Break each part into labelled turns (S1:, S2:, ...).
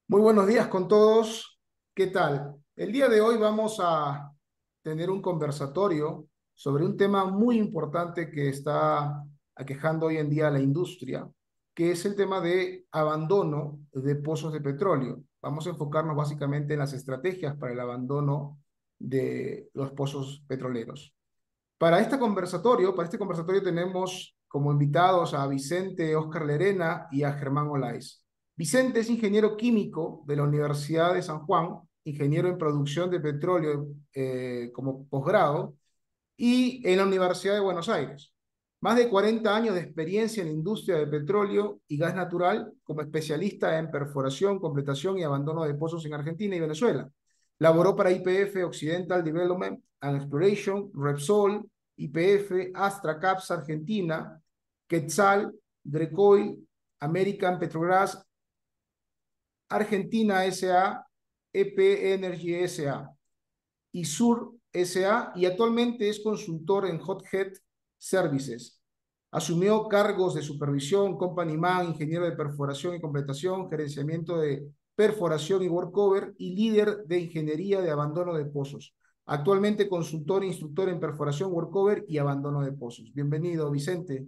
S1: Muy buenos días con todos. ¿Qué tal? El día de hoy vamos a tener un conversatorio sobre un tema muy importante que está aquejando hoy en día a la industria, que es el tema de abandono de pozos de petróleo. Vamos a enfocarnos básicamente en las estrategias para el abandono de los pozos petroleros. Para este conversatorio tenemos como invitados a Vicente Oscar Lerena y a Germán Olaiz. Vicente es ingeniero químico de la Universidad de San Juan, ingeniero en producción de petróleo como posgrado, y en la Universidad de Buenos Aires. Más de 40 años de experiencia en la industria de petróleo y gas natural como especialista en perforación, completación y abandono de pozos en Argentina y Venezuela. Laboró para YPF, Occidental Development and Exploration, Repsol, YPF, Astra Caps Argentina, Quetzal, Grecoil, American Petrobras, Argentina S.A., EP Energy S.A. y Sur S.A. y actualmente es consultor en Hothead Services. Asumió cargos de supervisión, company man, ingeniero de perforación y completación, gerenciamiento de perforación y workover y líder de ingeniería de abandono de pozos. Actualmente consultor e instructor en perforación, workover y abandono de pozos. Bienvenido, Vicente.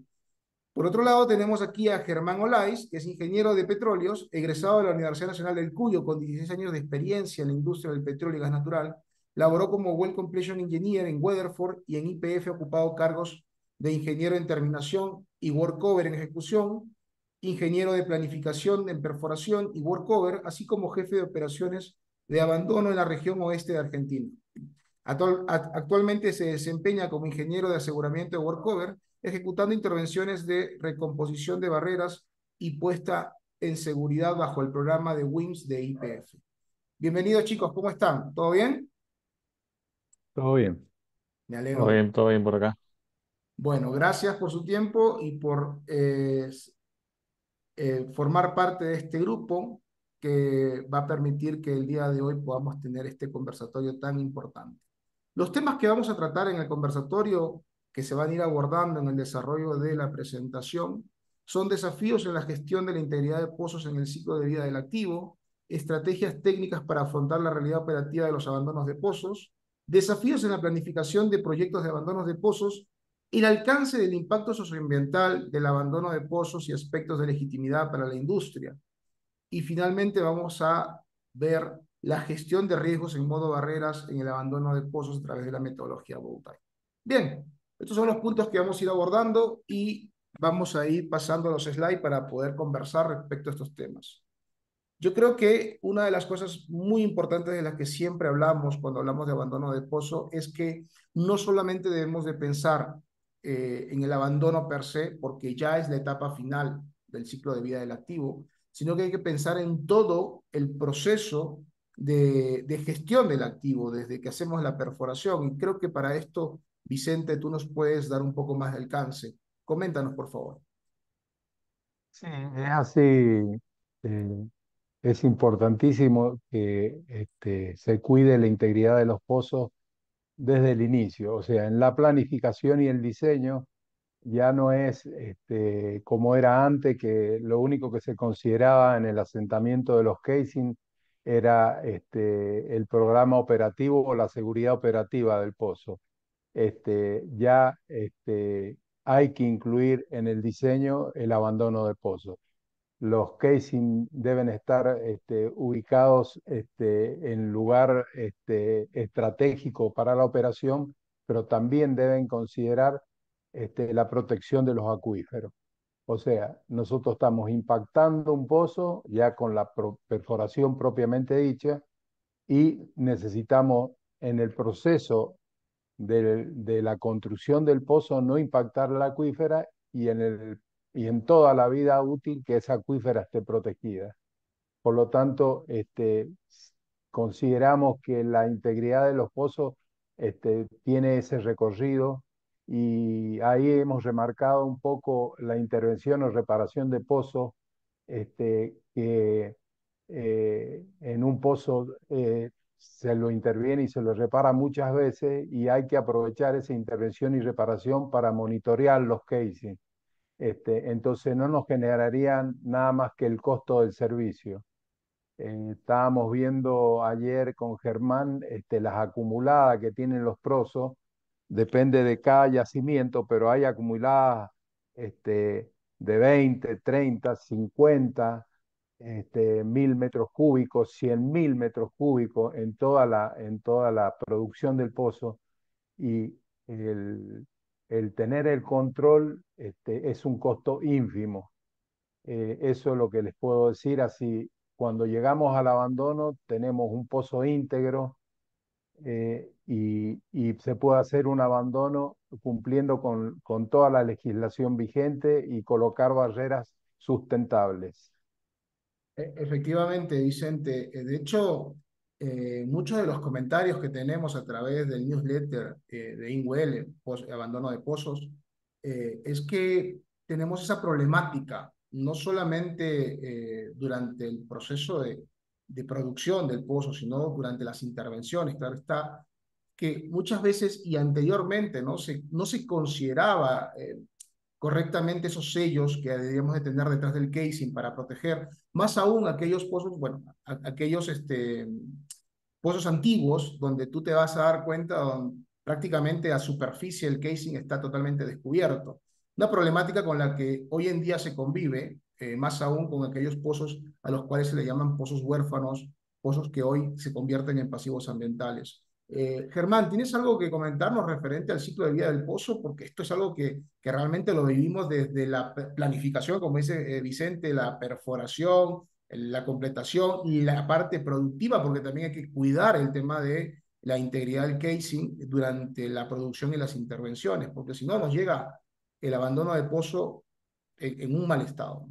S1: Por otro lado, tenemos aquí a Germán Olaiz, que es ingeniero de petróleos, egresado de la Universidad Nacional del Cuyo, con 16 años de experiencia en la industria del petróleo y gas natural. Laboró como Well Completion Engineer en Weatherford y en YPF, ocupado cargos de ingeniero en terminación y workover en ejecución, ingeniero de planificación en perforación y workover, así como jefe de operaciones de abandono en la región oeste de Argentina. Actualmente se desempeña como ingeniero de aseguramiento de workover, ejecutando intervenciones de recomposición de barreras y puesta en seguridad bajo el programa de WIMS de YPF. Bienvenidos chicos, ¿cómo están? ¿Todo bien?
S2: Todo bien,
S1: Me alegro.
S2: todo bien por acá.
S1: Bueno, gracias por su tiempo y por formar parte de este grupo que va a permitir que el día de hoy podamos tener este conversatorio tan importante. Los temas que vamos a tratar en el conversatorio que se van a ir abordando en el desarrollo de la presentación son desafíos en la gestión de la integridad de pozos en el ciclo de vida del activo, estrategias técnicas para afrontar la realidad operativa de los abandonos de pozos, desafíos en la planificación de proyectos de abandonos de pozos, el alcance del impacto socioambiental del abandono de pozos y aspectos de legitimidad para la industria. Y finalmente vamos a ver la gestión de riesgos en modo barreras en el abandono de pozos a través de la metodología Bowtie. Bien, estos son los puntos que vamos a ir abordando y vamos a ir pasando a los slides para poder conversar respecto a estos temas. Yo creo que una de las cosas muy importantes de las que siempre hablamos cuando hablamos de abandono de pozo es que no solamente debemos de pensar en el abandono per se, porque ya es la etapa final del ciclo de vida del activo, sino que hay que pensar en todo el proceso de gestión del activo, desde que hacemos la perforación. Y creo que para esto, Vicente, tú nos puedes dar un poco más de alcance. Coméntanos, por favor.
S2: Sí, es así. eh, es importantísimo que se cuide la integridad de los pozos desde el inicio. O sea, en la planificación y el diseño ya no es como era antes, que lo único que se consideraba en el asentamiento de los casing era el programa operativo o la seguridad operativa del pozo. Ya hay que incluir en el diseño el abandono de pozos. Los casing deben estar ubicados en lugar estratégico para la operación, pero también deben considerar la protección de los acuíferos. O sea, nosotros estamos impactando un pozo ya con la perforación propiamente dicha y necesitamos en el proceso de la construcción del pozo no impactar la acuífera y en toda la vida útil que esa acuífera esté protegida. Por lo tanto, consideramos que la integridad de los pozos tiene ese recorrido y ahí hemos remarcado un poco la intervención o reparación de pozos que en un pozo se lo interviene y se lo repara muchas veces y hay que aprovechar esa intervención y reparación para monitorear los casing. Entonces no nos generarían nada más que el costo del servicio. Estábamos viendo ayer con Germán las acumuladas que tienen los pozos, depende de cada yacimiento, pero hay acumuladas de 20, 30, 50, 1000 metros cúbicos, 100.000 metros cúbicos en toda la producción del pozo. Y el, el tener el control es un costo ínfimo. Eso es lo que les puedo decir. Así, cuando llegamos al abandono, tenemos un pozo íntegro, y se puede hacer un abandono cumpliendo con toda la legislación vigente y colocar barreras sustentables.
S1: Efectivamente, Vicente. De hecho, muchos de los comentarios que tenemos a través del newsletter de INWL, Abandono de Pozos, es que tenemos esa problemática, no solamente durante el proceso de producción del pozo, sino durante las intervenciones. Claro está que muchas veces y anteriormente no se consideraba correctamente esos sellos que deberíamos de tener detrás del casing para proteger, más aún aquellos pozos, bueno, aquellos pozos antiguos donde tú te vas a dar cuenta donde prácticamente a superficie el casing está totalmente descubierto. Una problemática con la que hoy en día se convive, más aún con aquellos pozos a los cuales se le llaman pozos huérfanos, pozos que hoy se convierten en pasivos ambientales. Germán, ¿tienes algo que comentarnos referente al ciclo de vida del pozo? Porque esto es algo que realmente lo vivimos desde la planificación, como dice Vicente, la perforación, la completación y la parte productiva, porque también hay que cuidar el tema de la integridad del casing durante la producción y las intervenciones, porque si no nos llega el abandono de pozo en un mal estado.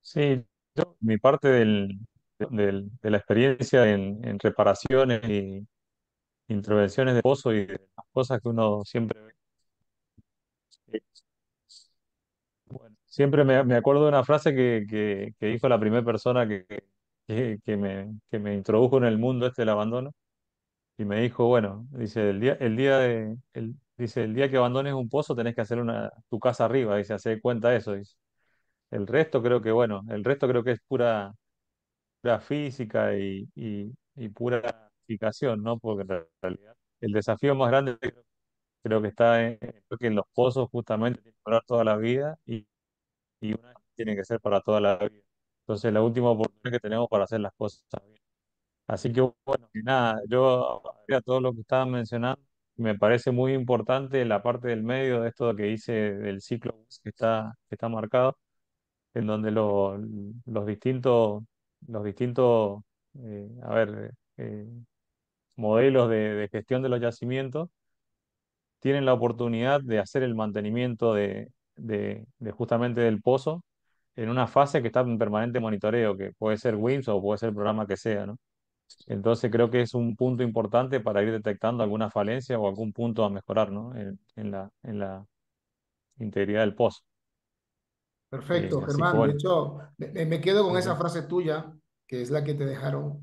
S3: Sí, mi parte de la experiencia en reparaciones y intervenciones de pozo y de las cosas que uno siempre ve. Bueno, siempre me acuerdo de una frase que dijo la primera persona que me introdujo en el mundo este del abandono y me dijo, bueno, dice, dice, el día que abandones un pozo tenés que hacer tu casa arriba, dice, hacer cuenta eso, dice. El resto creo que, bueno, el resto creo que es pura física y pura aplicación, ¿no? Porque en realidad el desafío más grande creo que está creo que en los pozos justamente tiene que durar toda la vida y una tiene que ser para toda la vida. Entonces la última oportunidad que tenemos para hacer las cosas bien. Así que bueno, y nada, yo a todo lo que estaban mencionando, me parece muy importante la parte del medio de esto que dice del ciclo que está marcado en donde los distintos a ver, modelos de gestión de los yacimientos tienen la oportunidad de hacer el mantenimiento de justamente del pozo en una fase que está en permanente monitoreo, que puede ser WIMS o puede ser el programa que sea, ¿no? Entonces creo que es un punto importante para ir detectando alguna falencia o algún punto a mejorar, ¿no? En la integridad del pozo.
S1: Perfecto,
S3: Así que
S1: Germán. De
S3: bueno,
S1: hecho, me quedo con
S3: sí,
S1: esa
S3: sí.
S1: frase tuya, que es la que te dejaron,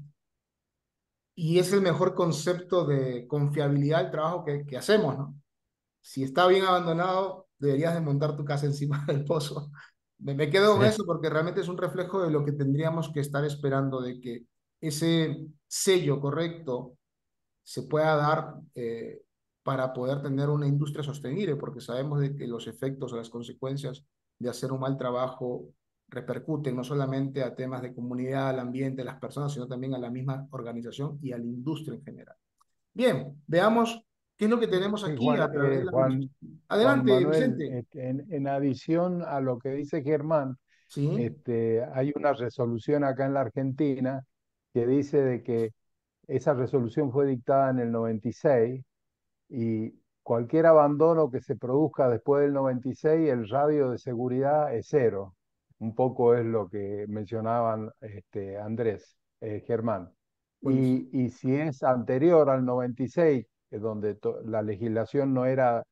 S1: y es el mejor concepto de confiabilidad del trabajo que hacemos, ¿no? Si está bien abandonado, deberías desmontar tu casa encima del pozo. Me quedo con
S3: Sí.
S1: eso porque realmente es un reflejo de lo que tendríamos que estar esperando, de que ese sello correcto se pueda dar para poder tener una industria sostenible, porque sabemos de que los efectos o las consecuencias de hacer un mal trabajo repercuten no solamente a temas de comunidad, al ambiente, a las personas, sino también a la misma organización y a la industria en general. Bien, veamos qué es lo que tenemos
S2: Sí,
S1: aquí a través de las
S2: Juan
S1: Adelante,
S2: Manuel,
S1: Vicente.
S2: en adición a lo que dice Germán,
S1: Sí,
S2: hay una resolución acá en la Argentina que dice de que esa resolución fue dictada en el 96 y cualquier abandono que se produzca después del 96, el radio de seguridad es cero. Un poco es lo que mencionaban Andrés, Germán.
S1: buenísimo.
S2: Y si es anterior al 96, donde la legislación no era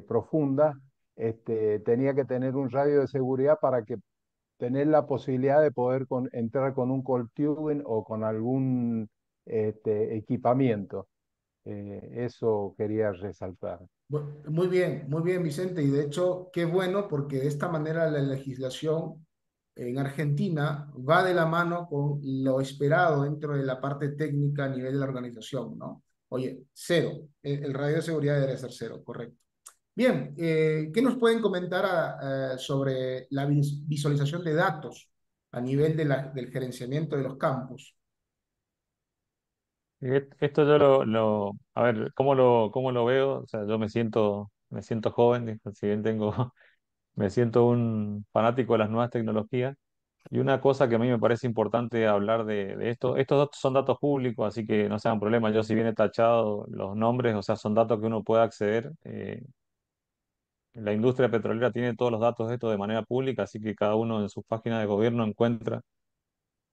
S2: profunda, tenía que tener un radio de seguridad para que tener la posibilidad de poder entrar con un cold tubing o con algún equipamiento. Eso quería resaltar.
S1: Muy bien, Vicente. Y de hecho, qué bueno porque de esta manera la legislación en Argentina va de la mano con lo esperado dentro de la parte técnica a nivel de la organización, ¿no? Oye, cero, el radio de seguridad debe ser cero, correcto. Bien, ¿qué nos pueden comentar sobre la visualización de datos a nivel de del gerenciamiento de los campos?
S3: Esto yo a ver, cómo lo veo? O sea, yo me siento joven, si bien tengo, me siento un fanático de las nuevas tecnologías. Y una cosa que a mí me parece importante hablar de esto, estos datos son datos públicos, así que no sean problemas. Yo si bien he tachado los nombres, o sea, son datos que uno puede acceder. La industria petrolera tiene todos los datos de esto de manera pública, así que cada uno en sus páginas de gobierno encuentra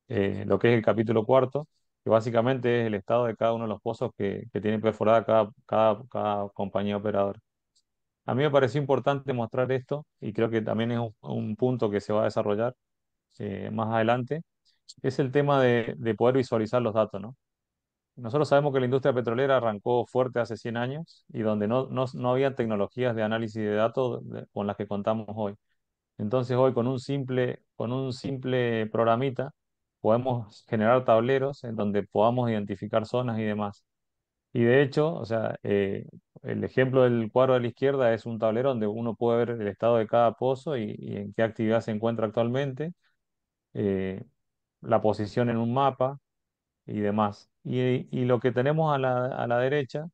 S3: lo que es el capítulo cuarto, que básicamente es el estado de cada uno de los pozos que tiene perforada cada compañía operadora. A mí me pareció importante mostrar esto y creo que también es un punto que se va a desarrollar más adelante, es el tema de poder visualizar los datos, ¿no? Nosotros sabemos que la industria petrolera arrancó fuerte hace 100 años y donde no había tecnologías de análisis de datos con las que contamos hoy. Entonces hoy con un simple programita podemos generar tableros en donde podamos identificar zonas y demás. Y de hecho, o sea, el ejemplo del cuadro de la izquierda es un tablero donde uno puede ver el estado de cada pozo y en qué actividad se encuentra actualmente, eh, la posición en un mapa y demás. Y lo que tenemos a la derecha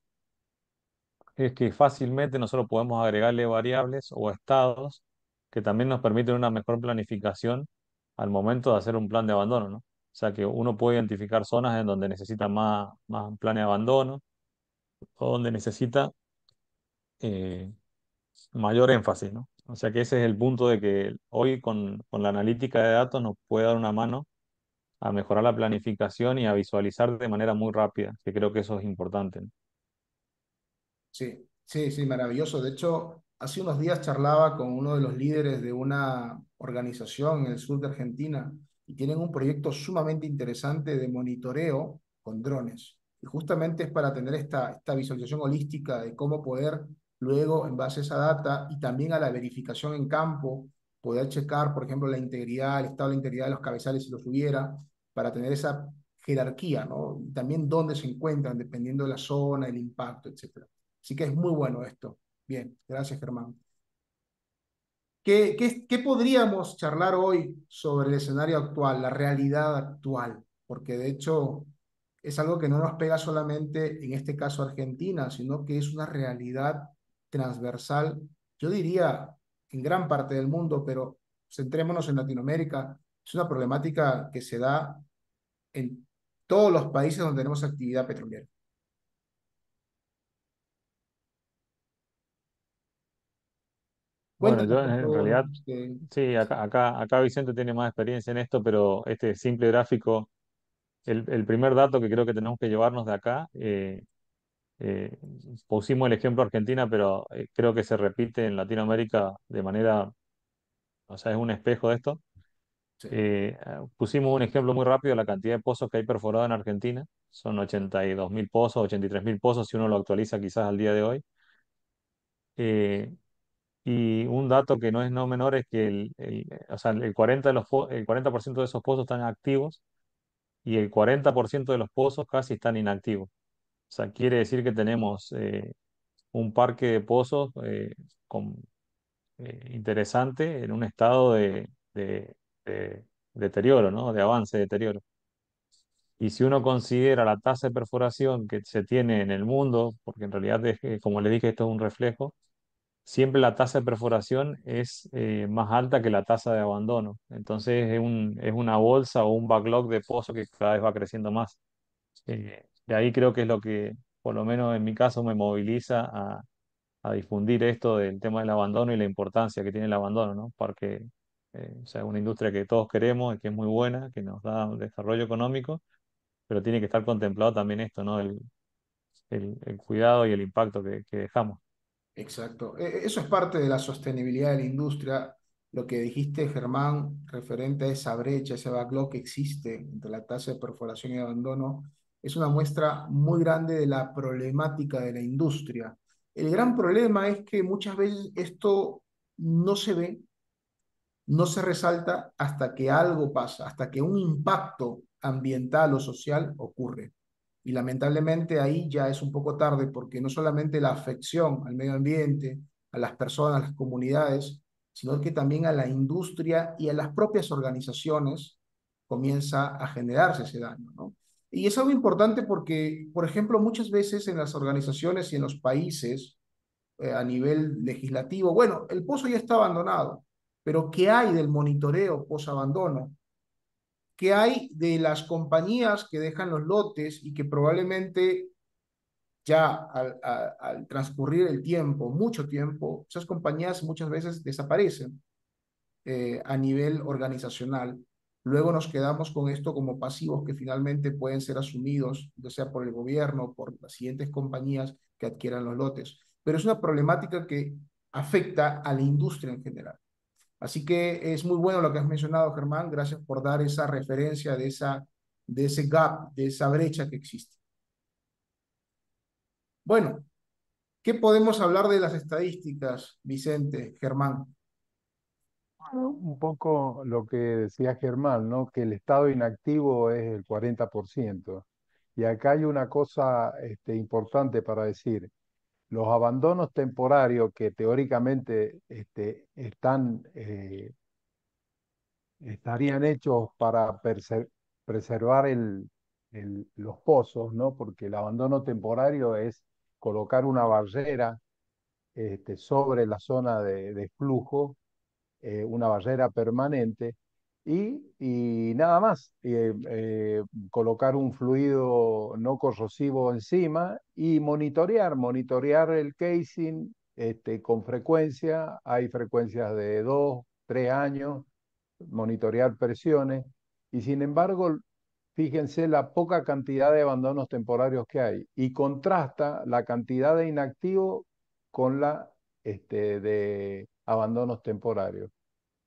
S3: es que fácilmente nosotros podemos agregarle variables o estados que también nos permiten una mejor planificación al momento de hacer un plan de abandono, ¿no? O sea que uno puede identificar zonas en donde necesita más un plan de abandono o donde necesita eh, mayor énfasis, ¿no? O sea que ese es el punto de que hoy con la analítica de datos nos puede dar una mano a mejorar la planificación y a visualizar de manera muy rápida, que creo que eso es importante, ¿no?
S1: Sí, sí, sí, maravilloso. De hecho, hace unos días charlaba con uno de los líderes de una organización en el sur de Argentina y tienen un proyecto sumamente interesante de monitoreo con drones. Y justamente es para tener esta visualización holística de cómo poder luego, en base a esa data y también a la verificación en campo, poder checar, por ejemplo, la integridad, el estado de la integridad de los cabezales si los hubiera, para tener esa jerarquía, ¿no? Y también dónde se encuentran, dependiendo de la zona, el impacto, etcétera. Así que es muy bueno esto. Bien, gracias, Germán. ¿Qué podríamos charlar hoy sobre el escenario actual, la realidad actual? Porque de hecho es algo que no nos pega solamente en este caso a Argentina, sino que es una realidad transversal, yo diría en gran parte del mundo, pero centrémonos en Latinoamérica. Es una problemática que se da en todos los países donde tenemos actividad petrolera.
S3: Bueno, yo
S1: Cuéntanos, por
S3: en
S1: favor.
S3: realidad, sí, acá Vicente tiene más experiencia en esto, pero este simple gráfico, el primer dato que creo que tenemos que llevarnos de acá, eh, pusimos el ejemplo Argentina, pero creo que se repite en Latinoamérica de manera, o sea, es un espejo de esto.
S1: Sí,
S3: Pusimos un ejemplo muy rápido, la cantidad de pozos que hay perforados en Argentina, son 82.000 pozos, 83.000 pozos, si uno lo actualiza quizás al día de hoy. Eh, Y un dato que no es no menor es que o sea, el 40 el 40% de esos pozos están activos y el 40% de los pozos casi están inactivos. O sea, quiere decir que tenemos un parque de pozos interesante en un estado de deterioro, ¿no? De avance, de deterioro. Y si uno considera la tasa de perforación que se tiene en el mundo, porque en realidad, como le dije, esto es un reflejo, siempre la tasa de perforación es más alta que la tasa de abandono. Entonces es una bolsa o un backlog de pozo que cada vez va creciendo más. De ahí creo que es lo que, por lo menos en mi caso, me moviliza a difundir esto del tema del abandono y la importancia que tiene el abandono, ¿no? Porque o sea, es una industria que todos queremos y que es muy buena, que nos da un desarrollo económico, pero tiene que estar contemplado también esto, ¿no? El cuidado y el impacto que dejamos.
S1: exacto. Eso es parte de la sostenibilidad de la industria. Lo que dijiste, Germán, referente a esa brecha, ese backlog que existe entre la tasa de perforación y abandono, es una muestra muy grande de la problemática de la industria. El gran problema es que muchas veces esto no se ve, no se resalta hasta que algo pasa, hasta que un impacto ambiental o social ocurre. Y lamentablemente ahí ya es un poco tarde porque no solamente la afección al medio ambiente, a las personas, a las comunidades, sino que también a la industria y a las propias organizaciones comienza a generarse ese daño, ¿no? Y es algo importante porque, por ejemplo, muchas veces en las organizaciones y en los países, a nivel legislativo, bueno, el pozo ya está abandonado, pero ¿qué hay del monitoreo post-abandono? ¿Qué hay de las compañías que dejan los lotes y que probablemente ya al transcurrir el tiempo, mucho tiempo, esas compañías muchas veces desaparecen a nivel organizacional? Luego nos quedamos con esto como pasivos que finalmente pueden ser asumidos, ya sea por el gobierno, por las siguientes compañías que adquieran los lotes. Pero es una problemática que afecta a la industria en general. Así que es muy bueno lo que has mencionado, Germán. Gracias por dar esa referencia de ese gap, de esa brecha que existe. Bueno, ¿qué podemos hablar de las estadísticas, Vicente, Germán?
S2: Bueno, un poco lo que decía Germán, ¿no? Que el estado inactivo es el 40%. Y acá hay una cosa importante para decir. Los abandonos temporarios que teóricamente estarían hechos para preservar los pozos, ¿no? Porque el abandono temporario es colocar una barrera sobre la zona de flujo, una barrera permanente y nada más. Colocar un fluido no corrosivo encima y monitorear el casing con frecuencia. Hay frecuencias de 2, 3 años, monitorear presiones y sin embargo, fíjense la poca cantidad de abandonos temporarios que hay y contrasta la cantidad de inactivos con la de abandonos temporarios.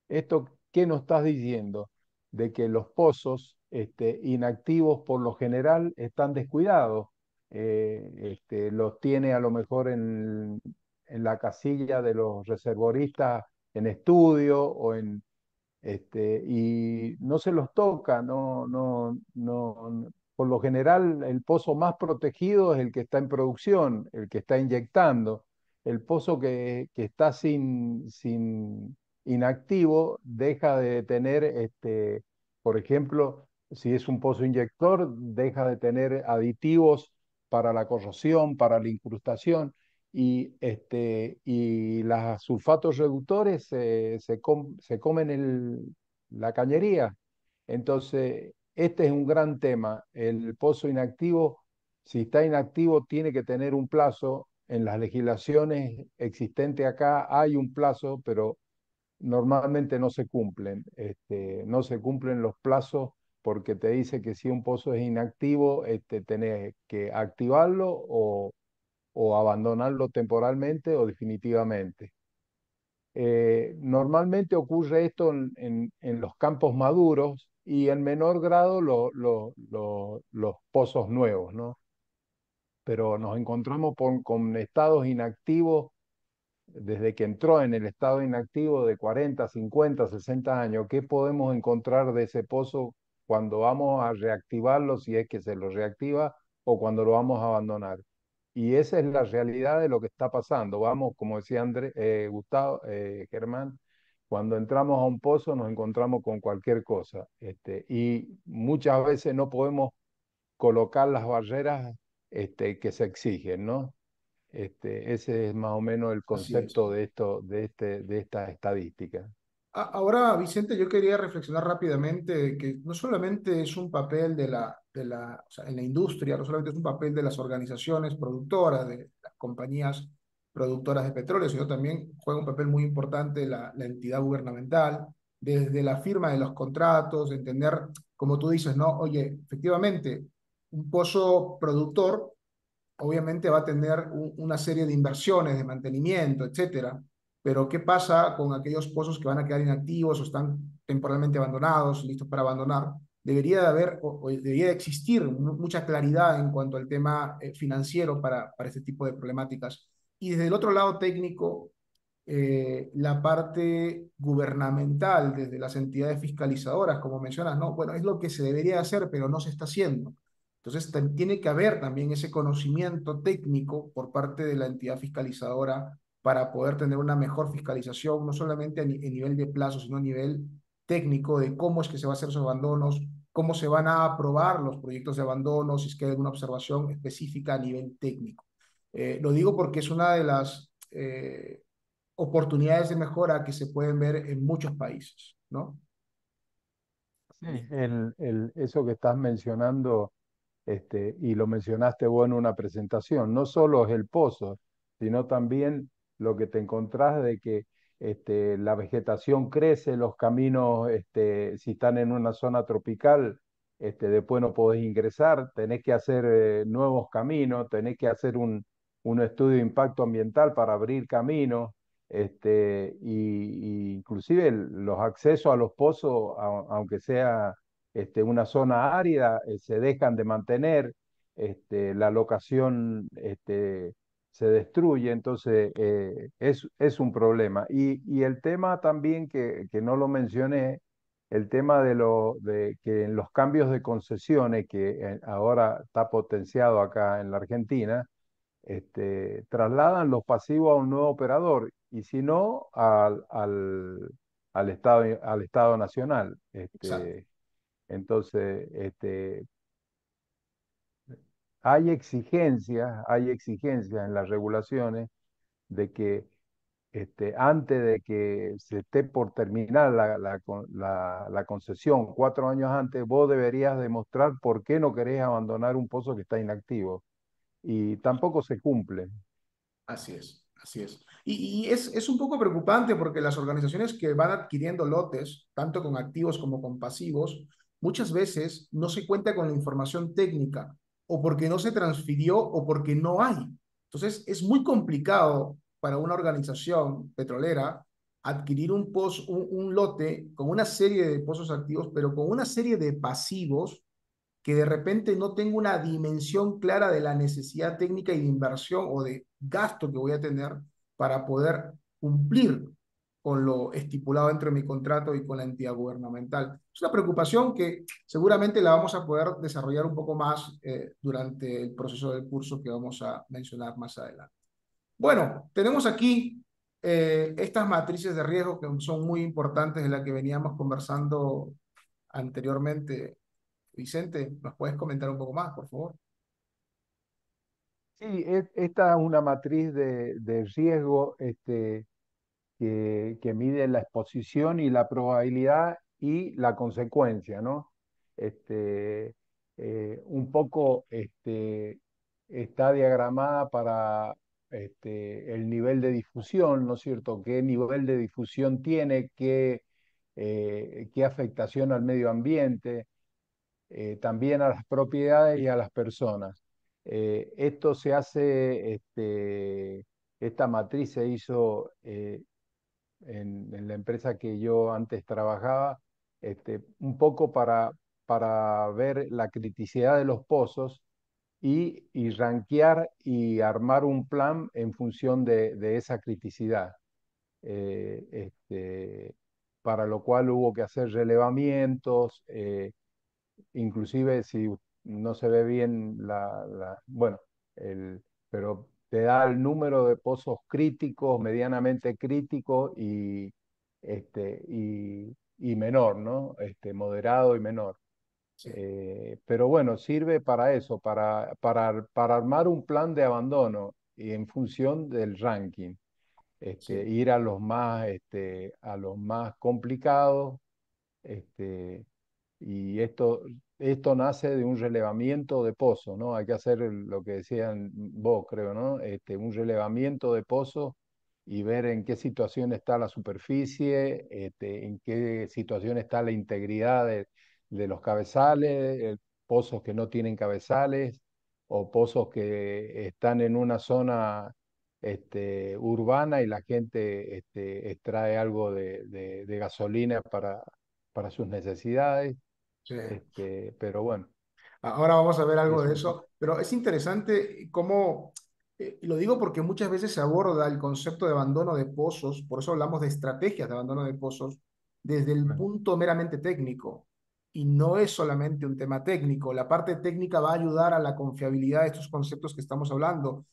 S2: ¿Esto qué nos estás diciendo? De que los pozos inactivos por lo general están descuidados. Los tiene a lo mejor en la casilla de los reservoristas en estudio y no se los toca, por lo general el pozo más protegido es el que está en producción, el que está inyectando. El pozo que está sin inactivo deja de tener, por ejemplo, si es un pozo inyector, deja de tener aditivos para la corrosión, para la incrustación y los sulfatos reductores se comen la cañería. Entonces, este es un gran tema. El pozo inactivo, si está inactivo, tiene que tener un plazo. En las legislaciones existentes acá hay un plazo, pero normalmente no se cumplen. No se cumplen los plazos porque te dice que si un pozo es inactivo, tenés que activarlo o abandonarlo temporalmente o definitivamente. Normalmente ocurre esto en los campos maduros y en menor grado los pozos nuevos, ¿no? Pero nos encontramos con estados inactivos desde que entró en el estado inactivo de 40, 50, 60 años. ¿Qué podemos encontrar de ese pozo cuando vamos a reactivarlo, si es que se lo reactiva, o cuando lo vamos a abandonar? Y esa es la realidad de lo que está pasando. Vamos, como decía Gustavo, Germán, cuando entramos a un pozo nos encontramos con cualquier cosa. Y muchas veces no podemos colocar las barreras que se exigen, ¿no? Ese es más o menos el
S1: Así es.
S2: concepto de esto, de esta estadística.
S1: Ahora, Vicente, yo quería reflexionar rápidamente de que no solamente es un papel o sea, en la industria, no solamente es un papel de las organizaciones productoras, de las compañías productoras de petróleo, sino también juega un papel muy importante la entidad gubernamental, desde la firma de los contratos, de entender, como tú dices, ¿no? Oye, efectivamente, un pozo productor obviamente va a tener una serie de inversiones, de mantenimiento, etcétera. Pero ¿qué pasa con aquellos pozos que van a quedar inactivos o están temporalmente abandonados, listos para abandonar? Debería de haber o debería de existir mucha claridad en cuanto al tema financiero para este tipo de problemáticas. Y desde el otro lado técnico, la parte gubernamental desde las entidades fiscalizadoras, como mencionas, no, bueno, es lo que se debería hacer, pero no se está haciendo. Entonces, tiene que haber también ese conocimiento técnico por parte de la entidad fiscalizadora para poder tener una mejor fiscalización, no solamente a nivel de plazo, sino a nivel técnico de cómo es que se va a hacer esos abandonos, cómo se van a aprobar los proyectos de abandono, si es que hay alguna observación específica a nivel técnico. Lo digo porque es una de las oportunidades de mejora que se pueden ver en muchos países, ¿no?
S2: Sí, eso que estás mencionando, y lo mencionaste vos en una presentación, no solo es el pozo, sino también lo que te encontrás de que la vegetación crece, los caminos, si están en una zona tropical, después no podés ingresar, tenés que hacer nuevos caminos, tenés que hacer un estudio de impacto ambiental para abrir caminos. Y inclusive los accesos a los pozos, aunque sea una zona árida, se dejan de mantener, la locación se destruye, entonces es un problema. Y el tema también que no lo mencioné, el tema de que en los cambios de concesiones, que ahora está potenciado acá en la Argentina, trasladan los pasivos a un nuevo operador y si no al Estado Nacional.
S1: Exacto.
S2: Entonces, hay exigencias en las regulaciones de que antes de que se esté por terminar la concesión, 4 años antes, vos deberías demostrar por qué no querés abandonar un pozo que está inactivo. Y tampoco se cumple.
S1: Así es, así es. Y es un poco preocupante porque las organizaciones que van adquiriendo lotes, tanto con activos como con pasivos, muchas veces no se cuenta con la información técnica o porque no se transfirió o porque no hay. Entonces, es muy complicado para una organización petrolera adquirir un lote con una serie de pozos activos, pero con una serie de pasivos que de repente no tengo una dimensión clara de la necesidad técnica y de inversión o de gasto que voy a tener para poder cumplir con lo estipulado dentro de mi contrato y con la entidad gubernamental. Es una preocupación que seguramente la vamos a poder desarrollar un poco más durante el proceso del curso que vamos a mencionar más adelante. Bueno, tenemos aquí estas matrices de riesgo que son muy importantes de las que veníamos conversando anteriormente. Vicente, ¿nos puedes comentar un poco más, por favor?
S2: Sí, esta es una matriz de riesgo, que mide la exposición y la probabilidad y la consecuencia, ¿no? Este, un poco está diagramada para el nivel de difusión, ¿no es cierto? ¿Qué nivel de difusión tiene? ¿Qué afectación al medio ambiente? También a las propiedades y a las personas. Esto se hace, esta matriz se hizo en la empresa que yo antes trabajaba, un poco para ver la criticidad de los pozos y rankear y armar un plan en función de esa criticidad. Eh, este, para lo cual hubo que hacer relevamientos, inclusive si no se ve bien bueno, pero te da el número de pozos críticos, medianamente críticos y menor, ¿no? Moderado y menor.
S1: Sí,
S2: Pero bueno, sirve para eso, para armar un plan de abandono y en función del ranking.
S1: sí,
S2: Ir a los más complicados, este, y esto nace de un relevamiento de pozo, ¿no? Hay que hacer lo que decían vos, creo, ¿no? Un relevamiento de pozo y ver en qué situación está la superficie, en qué situación está la integridad de los cabezales, pozos que no tienen cabezales o pozos que están en una zona urbana y la gente extrae algo de gasolina para sus necesidades.
S1: sí.
S2: Pero bueno,
S1: Ahora vamos a ver algo
S2: es
S1: de
S2: un...
S1: eso, pero es interesante cómo Lo digo porque muchas veces se aborda el concepto de abandono de pozos, por eso hablamos de estrategias de abandono de pozos, desde el
S3: Bueno,
S1: punto meramente técnico. Y no es solamente un tema técnico, la parte técnica va a ayudar a la confiabilidad de estos conceptos que estamos hablando.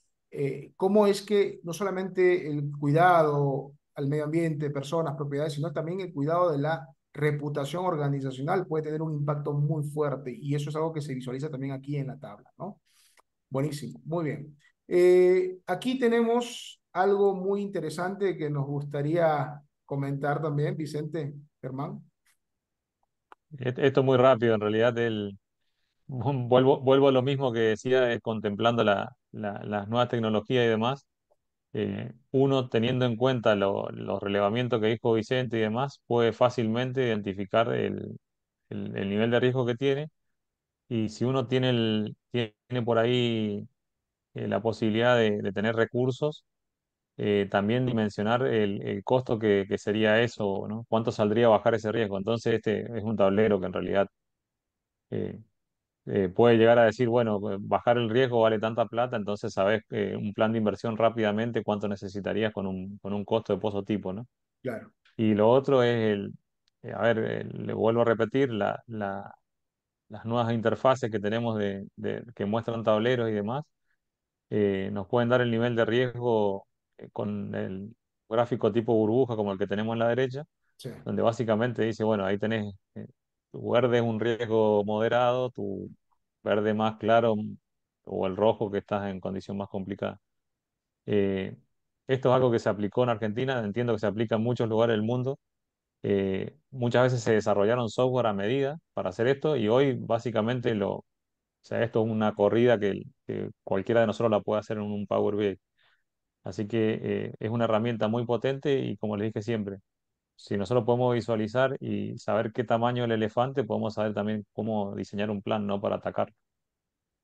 S1: Cómo es que no solamente el cuidado al medio ambiente, personas, propiedades, sino también el cuidado de la reputación organizacional puede tener un impacto muy fuerte y eso es algo que se visualiza también aquí en la tabla, ¿no? Buenísimo, muy bien. Aquí tenemos algo muy interesante que nos gustaría comentar también, Vicente, Germán.
S3: esto es muy rápido, en realidad vuelvo a lo mismo que decía, contemplando las nuevas tecnologías y demás. Uno teniendo en cuenta los relevamientos que dijo Vicente y demás, puede fácilmente identificar el nivel de riesgo que tiene. Y si uno tiene por ahí la posibilidad de tener recursos, también dimensionar el costo que sería eso, ¿no? ¿Cuánto saldría bajar ese riesgo? Entonces, este es un tablero que en realidad eh, puede llegar a decir, bueno, bajar el riesgo vale tanta plata, entonces sabes un plan de inversión rápidamente cuánto necesitarías con un costo de pozo tipo, ¿no?
S1: Claro,
S3: Y lo otro es a ver, le vuelvo a repetir, las nuevas interfaces que tenemos que muestran tableros y demás, nos pueden dar el nivel de riesgo con el gráfico tipo burbuja como el que tenemos en la derecha,
S1: sí,
S3: donde básicamente dice, bueno, ahí tenés tu verde es un riesgo moderado, tu verde más claro o el rojo que estás en condición más complicada. Eh, Esto es algo que se aplicó en Argentina, entiendo que se aplica en muchos lugares del mundo. Muchas veces se desarrollaron software a medida para hacer esto y hoy básicamente o sea, esto es una corrida que cualquiera de nosotros la puede hacer en un Power BI. Así que es una herramienta muy potente y como les dije siempre, si nosotros podemos visualizar y saber qué tamaño es el elefante, podemos saber también cómo diseñar un plan, ¿no? Para atacar.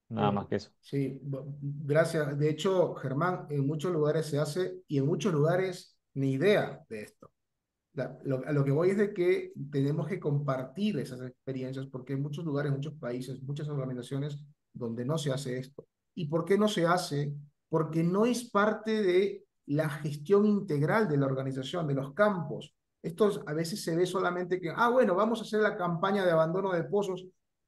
S3: Nada más que eso.
S1: sí, gracias. De hecho, Germán, en muchos lugares se hace y en muchos lugares ni idea de esto. A lo que voy es de que tenemos que compartir esas experiencias porque hay muchos lugares, muchos países, muchas organizaciones donde no se hace esto. ¿Y por qué no se hace? Porque no es parte de la gestión integral de la organización, de los campos. Esto a veces se ve solamente que, ah, bueno, vamos a hacer la campaña de abandono de pozos.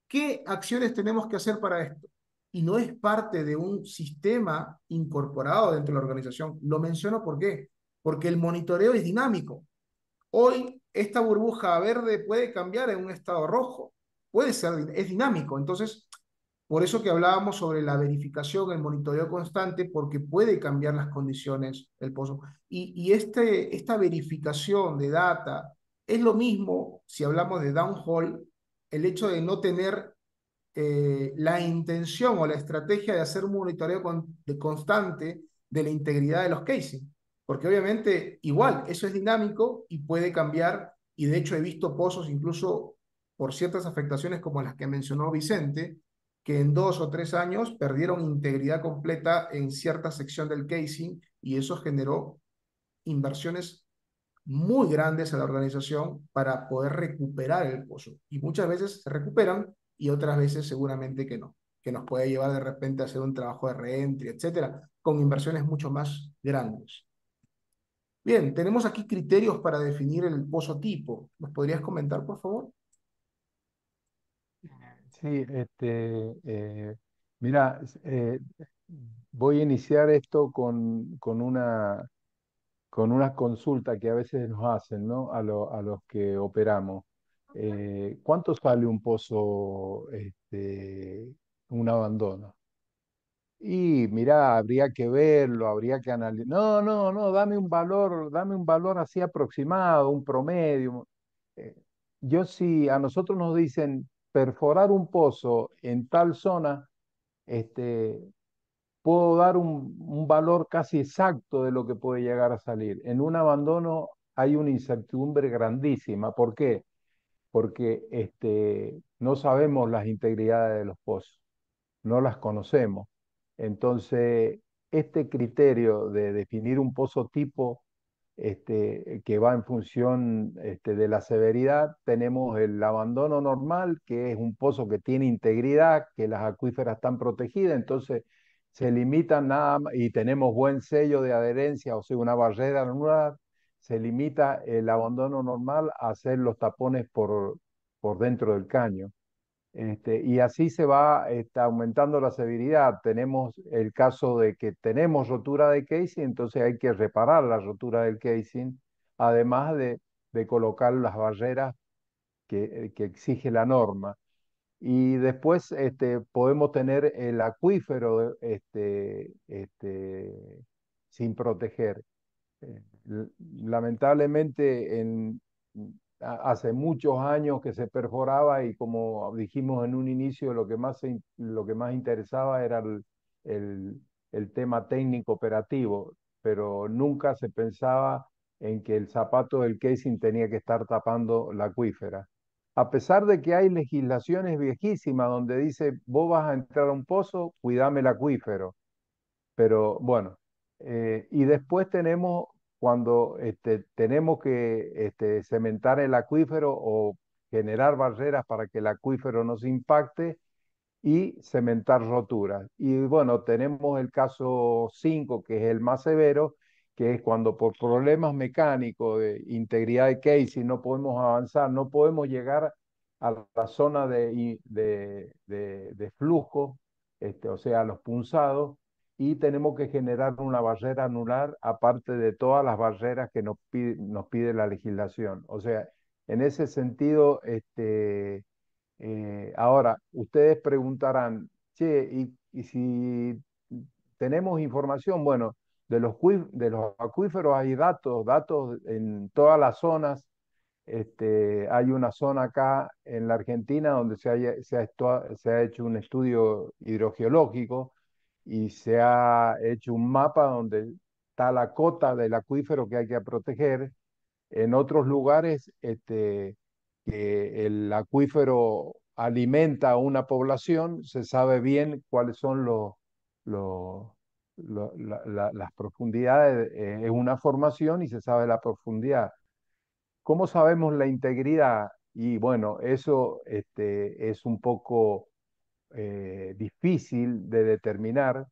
S1: ¿Qué acciones tenemos que hacer para esto? Y no es parte de un sistema incorporado dentro de la organización. Lo menciono ¿por qué? Porque el monitoreo es dinámico. Hoy esta burbuja verde puede cambiar en un estado rojo, puede ser, es dinámico. Entonces, por eso que hablábamos sobre la verificación, el monitoreo constante, porque puede cambiar las condiciones del pozo. Esta verificación de data es lo mismo si hablamos de downhole, el hecho de no tener la intención o la estrategia de hacer un monitoreo constante de la integridad de los casing. Porque obviamente igual, eso es dinámico y puede cambiar. Y de hecho he visto pozos incluso por ciertas afectaciones como las que mencionó Vicente, que en 2 o 3 años perdieron integridad completa en cierta sección del casing y eso generó inversiones muy grandes a la organización para poder recuperar el pozo. Y muchas veces se recuperan y otras veces seguramente que no, que nos puede llevar de repente a hacer un trabajo de reentry, etcétera, con inversiones mucho más grandes. Bien, tenemos aquí criterios para definir el pozo tipo. ¿Nos podrías comentar, por favor?
S2: Sí, mira, voy a iniciar esto con una consulta que a veces nos hacen, ¿no? A los que operamos. ¿Cuánto sale un pozo, un abandono? Y mira, habría que verlo, habría que analizar. No, no, no, dame un valor así aproximado, un promedio. Eh, yo sí, a nosotros nos dicen perforar un pozo en tal zona, este, puedo dar un valor casi exacto de lo que puede llegar a salir. En un abandono hay una incertidumbre grandísima. ¿Por qué? Porque no sabemos las integridades de los pozos, no las conocemos. Entonces, este criterio de definir un pozo tipo que va en función de la severidad, tenemos el abandono normal, que es un pozo que tiene integridad, que las acuíferas están protegidas, entonces se limitan nada más, y tenemos buen sello de adherencia, o sea, una barrera anular, se limita el abandono normal a hacer los tapones por dentro del caño. Y así se va aumentando la severidad. Tenemos el caso de que tenemos rotura de casing, entonces hay que reparar la rotura del casing, además de colocar las barreras que exige la norma. Y después podemos tener el acuífero sin proteger. Lamentablemente hace muchos años que se perforaba y como dijimos en un inicio, lo que más interesaba era el, el tema técnico operativo, pero nunca se pensaba en que el zapato del casing tenía que estar tapando la acuífera. A pesar de que hay legislaciones viejísimas donde dice, vos vas a entrar a un pozo, cuidame el acuífero, pero bueno, y después tenemos cuando tenemos que cementar el acuífero o generar barreras para que el acuífero no se impacte y cementar roturas. Y bueno, tenemos el caso 5 que es el más severo, que es cuando por problemas mecánicos de integridad de casing no podemos avanzar, no podemos llegar a la zona de flujo, o sea, a los punzados, y tenemos que generar una barrera anular aparte de todas las barreras que nos pide la legislación. O sea, en ese sentido, ahora, ustedes preguntarán, che, y si tenemos información, bueno, de los acuíferos hay datos en todas las zonas. Hay una zona acá en la Argentina donde se ha hecho un estudio hidrogeológico y se ha hecho un mapa donde está la cota del acuífero que hay que proteger. En otros lugares, que el acuífero alimenta a una población, se sabe bien cuáles son los- las profundidades. Es una formación y se sabe la profundidad. ¿Cómo sabemos la integridad? Y bueno, eso es un poco difícil de determinar.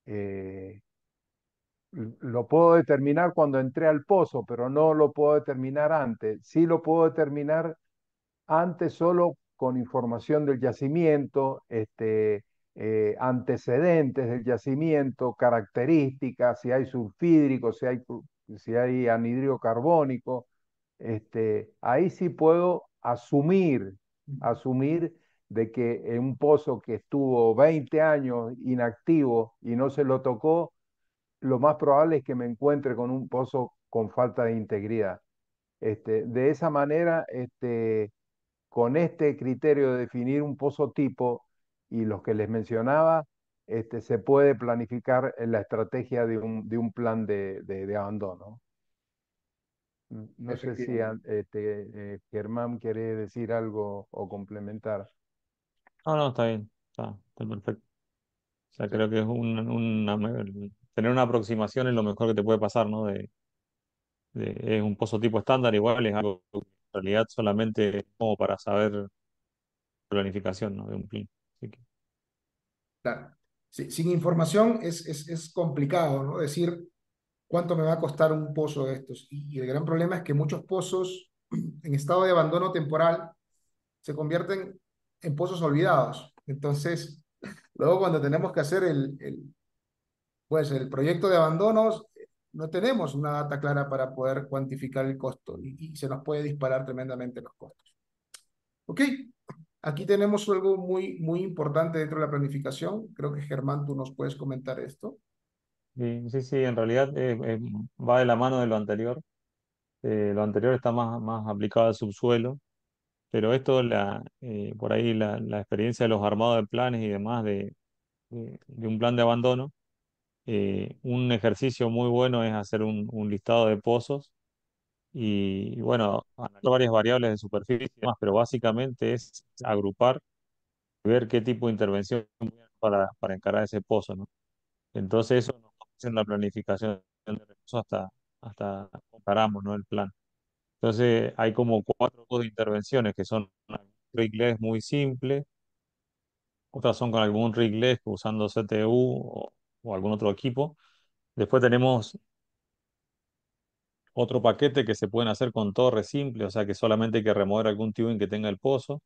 S2: eh, lo puedo determinar cuando entré al pozo, pero no lo puedo determinar antes. Sí lo puedo determinar antes solo con información del yacimiento, antecedentes del yacimiento, características, si hay sulfídrico, si hay anhidro carbónico. Ahí sí puedo asumir de que en un pozo que estuvo 20 años inactivo y no se lo tocó, lo más probable es que me encuentre con un pozo con falta de integridad. De esa manera, con este criterio de definir un pozo tipo y los que les mencionaba, se puede planificar en la estrategia de un plan de abandono. No sé si
S1: Efectivamente.
S2: Germán quiere decir algo o complementar.
S3: No, no, está bien, está perfecto. O sea,
S1: Sí.
S3: creo que es tener una aproximación es lo mejor que te puede pasar, ¿no? Es un pozo tipo estándar, igual es algo que en realidad solamente es como para saber planificación, ¿no? De un plan. Así que,
S1: Claro. Sí, sin información es complicado, ¿no? Decir cuánto me va a costar un pozo de estos. Y el gran problema es que muchos pozos en estado de abandono temporal se convierten en pozos olvidados. Entonces, luego cuando tenemos que hacer pues, el proyecto de abandonos, no tenemos una data clara para poder cuantificar el costo y se nos puede disparar tremendamente los costos. Ok, aquí tenemos algo muy importante dentro de la planificación. Creo que Germán, tú nos puedes comentar esto.
S3: sí, sí, sí, en realidad va de la mano de lo anterior. Lo anterior está más aplicado al subsuelo, pero esto, por ahí la experiencia de los armados de planes y demás de un plan de abandono, un ejercicio muy bueno es hacer un listado de pozos y bueno, analizar varias variables de superficie y demás, pero básicamente es agrupar y ver qué tipo de intervención para encarar ese pozo, ¿no? Entonces eso nos hace en la planificación de recursos hasta comparamos, ¿no? El plan. Entonces hay como cuatro tipos de intervenciones que son una inglés muy simple, otras son con algún rigless usando CTU o algún otro equipo. Después tenemos otro paquete que se pueden hacer con torre simple, o sea que solamente hay que remover algún tubing que tenga el pozo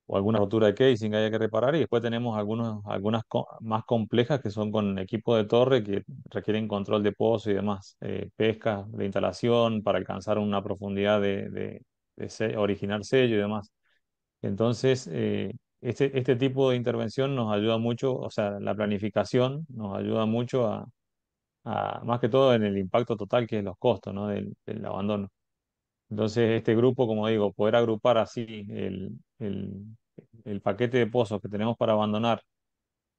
S3: o alguna rotura de casing que haya que reparar. Y después tenemos algunas más complejas que son con equipo de torre que requieren control de pozo y demás, pesca de instalación para alcanzar una profundidad de originar sello y demás. Entonces, este tipo de intervención nos ayuda mucho, o sea, la planificación nos ayuda mucho más que todo en el impacto total que es los costos, ¿no? del abandono. Entonces, este grupo, como digo, poder agrupar así el paquete de pozos que tenemos para abandonar,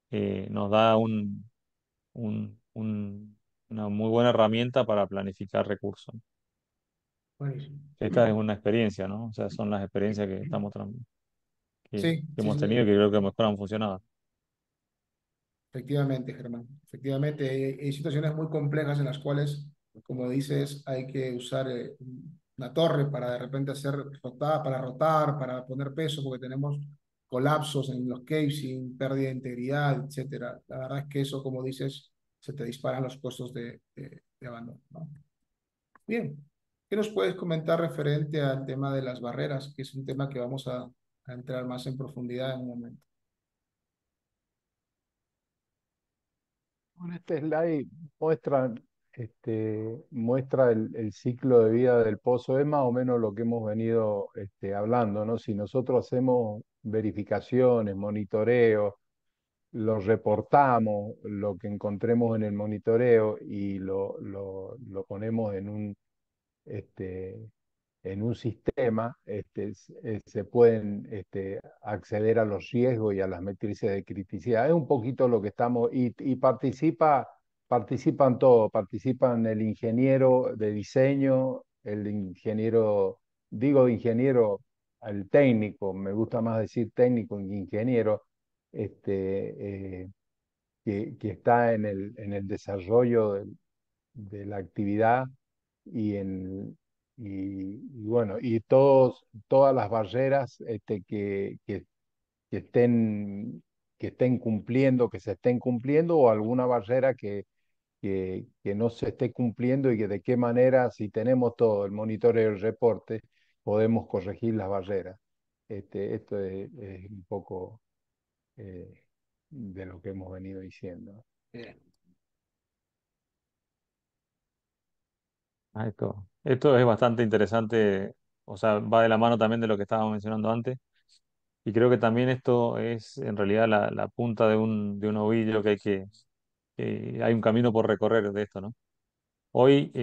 S3: nos da una muy buena herramienta para planificar recursos.
S1: Buenísimo.
S3: Esta es una experiencia, ¿no? O sea, son las experiencias que
S1: Sí,
S3: que
S1: sí,
S3: hemos
S1: sí,
S3: tenido y que creo que mejor han funcionado.
S1: efectivamente, Germán. Efectivamente, hay situaciones muy complejas en las cuales, como dices, hay que usar una torre para de repente hacer rotar, para rotar, para poner peso, porque tenemos colapsos en los casing, pérdida de integridad, etcétera. La verdad es que eso, como dices, se te disparan los costos de abandono, ¿no? Bien, ¿qué nos puedes comentar referente al tema de las barreras, que es un tema que vamos a entrar más en profundidad en un momento?
S2: Bueno, este slide muestra, muestra el ciclo de vida del pozo, es más o menos lo que hemos venido hablando, ¿no? Si nosotros hacemos verificaciones, monitoreo, lo reportamos, lo que encontremos en el monitoreo y lo ponemos este, en un sistema, se pueden acceder a los riesgos y a las matrices de criticidad. Es un poquito lo que estamos, y participan todos, participan el ingeniero de diseño, el ingeniero, digo ingeniero, el técnico, me gusta más decir técnico que ingeniero, que está en el desarrollo de la actividad y, y bueno, y todas las barreras que estén cumpliendo, que se estén cumpliendo, o alguna barrera que no se esté cumpliendo y que de qué manera, si tenemos todo el monitoreo y el reporte, podemos corregir las barreras. Esto es un poco de lo que hemos venido diciendo.
S1: Bien.
S3: Esto es bastante interesante, o sea, va de la mano también de lo que estábamos mencionando antes, y creo que también esto es en realidad la punta de un ovillo que hay un camino por recorrer de esto, ¿no? Hoy,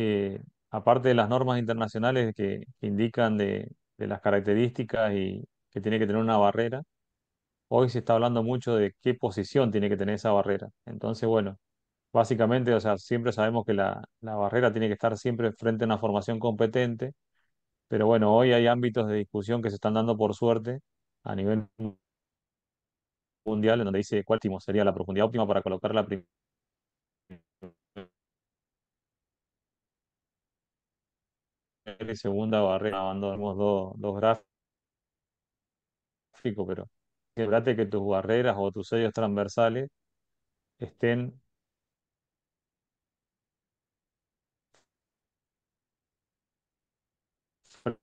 S3: aparte de las normas internacionales que indican de las características y que tiene que tener una barrera, hoy se está hablando mucho de qué posición tiene que tener esa barrera. Entonces, bueno, básicamente, o sea, siempre sabemos que la barrera tiene que estar siempre frente a una formación competente, pero bueno, hoy hay ámbitos de discusión que se están dando por suerte a nivel mundial, en donde dice cuál óptimo sería la profundidad óptima para colocar la primera y segunda barrera. Abandonamos dos gráficos, pero asegúrate que tus barreras o tus sellos transversales estén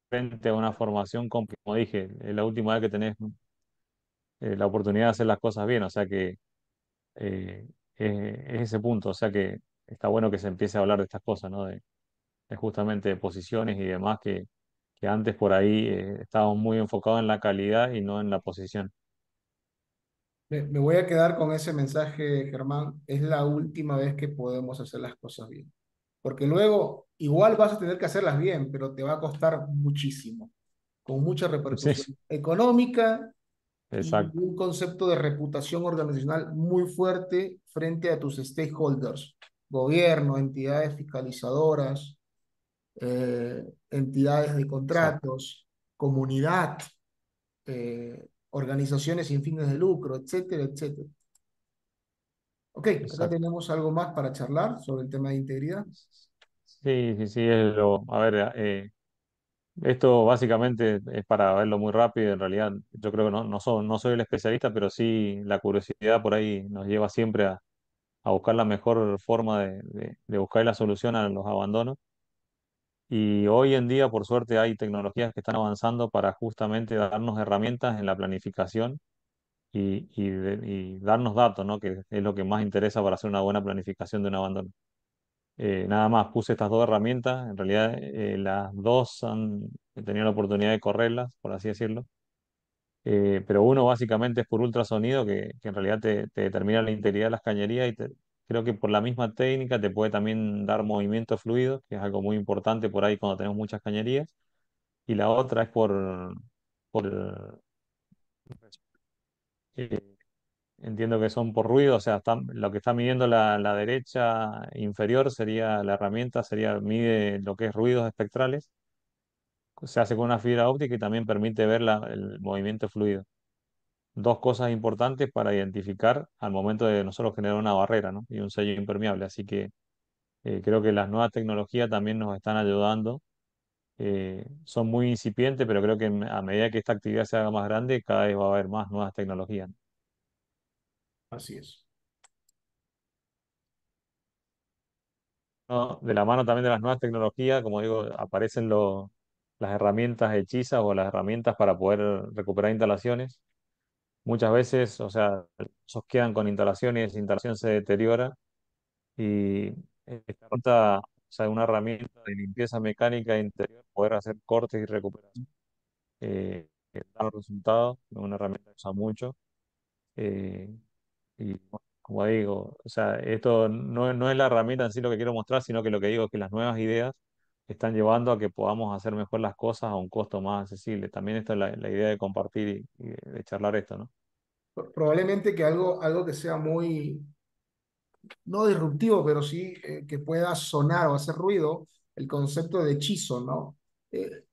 S3: frente a una formación, como dije, es la última vez que tenés la oportunidad de hacer las cosas bien, o sea que eh, es ese punto, o sea que está bueno que se empiece a hablar de estas cosas, ¿no? De justamente de posiciones y demás que antes por ahí estábamos muy enfocados en la calidad y no en la posición.
S1: Me voy a quedar con ese mensaje, Germán. Es la última vez que podemos hacer las cosas bien. Porque luego igual vas a tener que hacerlas bien, pero te va a costar muchísimo, con mucha
S3: Sí,
S1: repercusión económica y
S3: exacto,
S1: un concepto de reputación organizacional muy fuerte frente a tus stakeholders, gobierno, entidades fiscalizadoras, entidades de
S3: exacto,
S1: contratos, comunidad, organizaciones sin fines de lucro, etcétera, etcétera. Ok, acá
S3: exacto.
S1: tenemos algo más para charlar sobre el tema de integridad.
S3: Sí, sí, sí, es lo, a ver, Esto básicamente es para verlo muy rápido. En realidad, yo creo que no soy el especialista, pero sí la curiosidad por ahí nos lleva siempre a buscar la mejor forma de buscar la solución a los abandonos. Y hoy en día, por suerte, hay tecnologías que están avanzando para justamente darnos herramientas en la planificación y darnos datos, ¿no? Que es lo que más interesa para hacer una buena planificación de un abandono. Nada más puse estas dos herramientas, en realidad las dos he tenido la oportunidad de correrlas, por así decirlo. Pero uno básicamente es por ultrasonido, que en realidad te determina la integridad de las cañerías y creo que por la misma técnica te puede también dar movimiento fluido, que es algo muy importante por ahí cuando tenemos muchas cañerías. Y la otra es por eh, entiendo que son por ruido, o sea, lo que está midiendo la derecha inferior sería la herramienta, mide lo que es ruidos espectrales. Se hace con una fibra óptica y también permite ver el movimiento fluido. Dos cosas importantes para identificar al momento de nosotros generar una barrera, ¿no? Y un sello impermeable. Así que creo que las nuevas tecnologías también nos están ayudando. Son muy incipientes, pero creo que a medida que esta actividad se haga más grande, cada vez va a haber más nuevas tecnologías.
S1: Así es.
S3: ¿No? De la mano también de las nuevas tecnologías, como digo, aparecen las herramientas hechizas o las herramientas para poder recuperar instalaciones. Muchas veces, o sea, esos quedan con instalaciones y esa instalación se deteriora y esta herramienta, o sea, una herramienta de limpieza mecánica interior, poder hacer cortes y recuperación, que da resultados, es una herramienta que se usa mucho. eh, y bueno, como digo, o sea, esto no es la herramienta en sí lo que quiero mostrar, sino que lo que digo es que las nuevas ideas están llevando a que podamos hacer mejor las cosas a un costo más accesible. También esta es la idea de compartir y de charlar esto, ¿no?
S1: Probablemente que algo que sea muy, no disruptivo, pero sí que pueda sonar o hacer ruido, el concepto de hechizo, ¿no?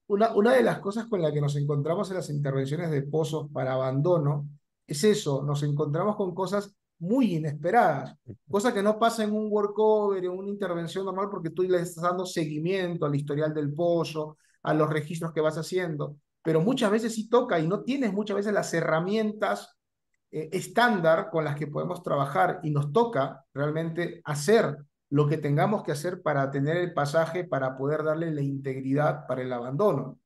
S1: Una de las cosas con las que nos encontramos en las intervenciones de pozos para abandono es eso, nos encontramos con cosas muy inesperadas, cosa que no pasa en un workover, en una intervención normal, porque tú le estás dando seguimiento al historial del pozo, a los registros que vas haciendo, pero muchas veces sí toca y no tienes muchas veces las herramientas estándar con las que podemos trabajar y nos toca realmente hacer lo que tengamos que hacer para tener el pasaje, para poder darle la integridad para el abandono.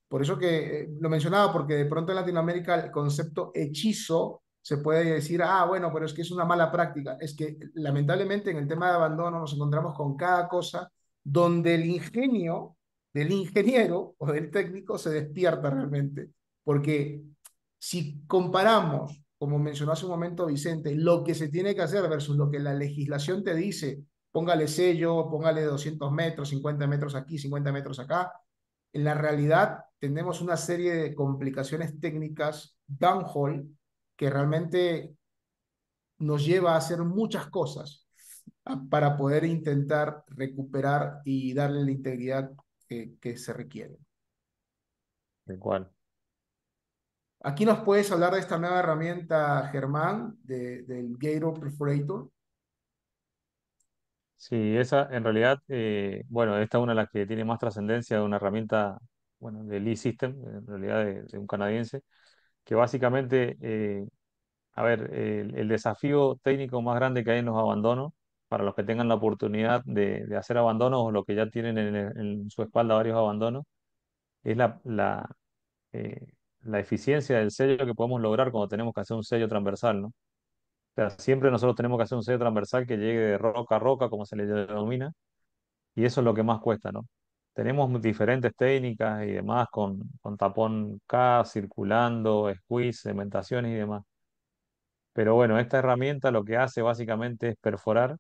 S1: Por eso que lo mencionaba, porque de pronto en Latinoamérica el concepto hechizo se puede decir, ah, bueno, pero es que es una mala práctica. Es que lamentablemente en el tema de abandono nos encontramos con cada cosa donde el ingenio del ingeniero o del técnico se despierta realmente. Porque si comparamos, como mencionó hace un momento Vicente, lo que se tiene que hacer versus lo que la legislación te dice, póngale sello, póngale 200 metros, 50 metros aquí, 50 metros acá, en la realidad tenemos una serie de complicaciones técnicas downhole que realmente nos lleva a hacer muchas cosas para poder intentar recuperar y darle la integridad que se requiere.
S3: El cual.
S1: Aquí nos puedes hablar de esta nueva herramienta, Germán, del Gator Perforator.
S3: Sí, esa en realidad, bueno, esta es una de las que tiene más trascendencia, una herramienta, bueno, de Lee System, en realidad de un canadiense, que básicamente, a ver, el desafío técnico más grande que hay en los abandonos, para los que tengan la oportunidad de hacer abandonos o los que ya tienen en su espalda varios abandonos, es eh, la eficiencia del sello que podemos lograr cuando tenemos que hacer un sello transversal, ¿no? O sea, siempre nosotros tenemos que hacer un sello transversal que llegue de roca a roca, como se le denomina, y eso es lo que más cuesta, ¿no? Tenemos diferentes técnicas y demás con tapón K, circulando, squeeze, cementaciones y demás. Pero bueno, esta herramienta lo que hace básicamente es perforar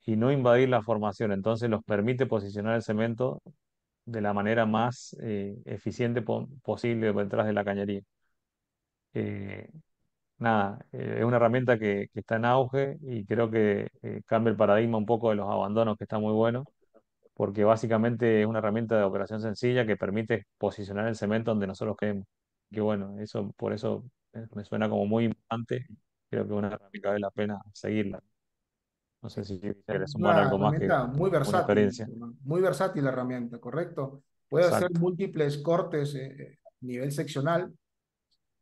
S3: y no invadir la formación. Entonces nos permite posicionar el cemento de la manera más eficiente posible detrás de la cañería. Eh, Nada, es una herramienta que está en auge y creo que cambia el paradigma un poco de los abandonos, que está muy bueno, porque básicamente es una herramienta de operación sencilla que permite posicionar el cemento donde nosotros queremos. Que bueno, eso por eso me suena como muy importante. Creo que es una herramienta que vale la pena seguirla. No sé si quieres sumar
S1: Una
S3: algo más que
S1: herramienta
S3: una experiencia.
S1: muy versátil la herramienta, ¿correcto? Puede hacer
S3: exacto.
S1: múltiples cortes a nivel seccional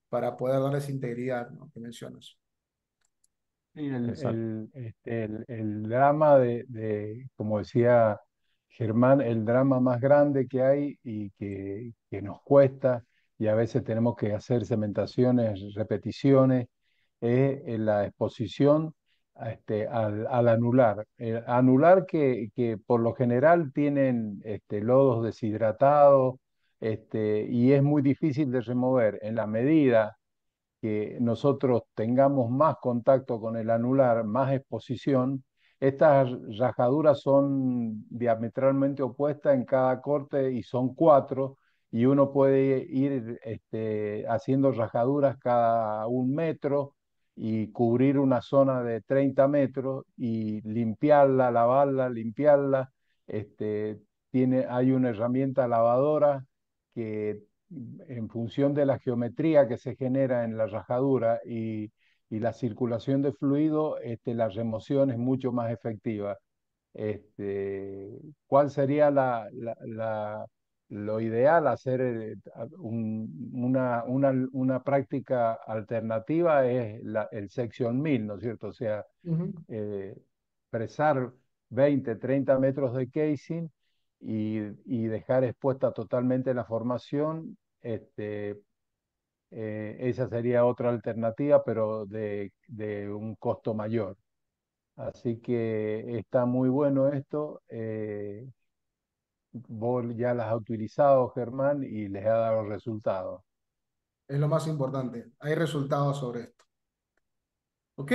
S1: para poder darles integridad, ¿no? Que mencionas.
S2: Sí,
S3: Exacto.
S2: el drama como decía Germán, el drama más grande que hay y que nos cuesta, y a veces tenemos que hacer cementaciones, repeticiones, es la exposición al anular. El anular que por lo general tienen lodos deshidratados, y es muy difícil de remover en la medida que nosotros tengamos más contacto con el anular, más exposición. Estas rajaduras son diametralmente opuestas en cada corte y son cuatro, y uno puede ir haciendo rajaduras cada 1 metro y cubrir una zona de 30 metros y limpiarla, lavarla, limpiarla. Hay una herramienta lavadora que en función de la geometría que se genera en la rajadura y la circulación de fluido, la remoción es mucho más efectiva. Este, ¿Cuál sería lo ideal? Hacer una práctica alternativa es el section mill, ¿no es cierto? O sea,
S1: Ujú.
S2: eh, presar 20, 30 metros de casing y dejar expuesta totalmente la formación. Esa sería otra alternativa, pero de un costo mayor. Así que está muy bueno esto. Vos ya las has utilizado, Germán, y les ha dado resultados.
S1: Es lo más importante. Hay resultados sobre esto. Ok,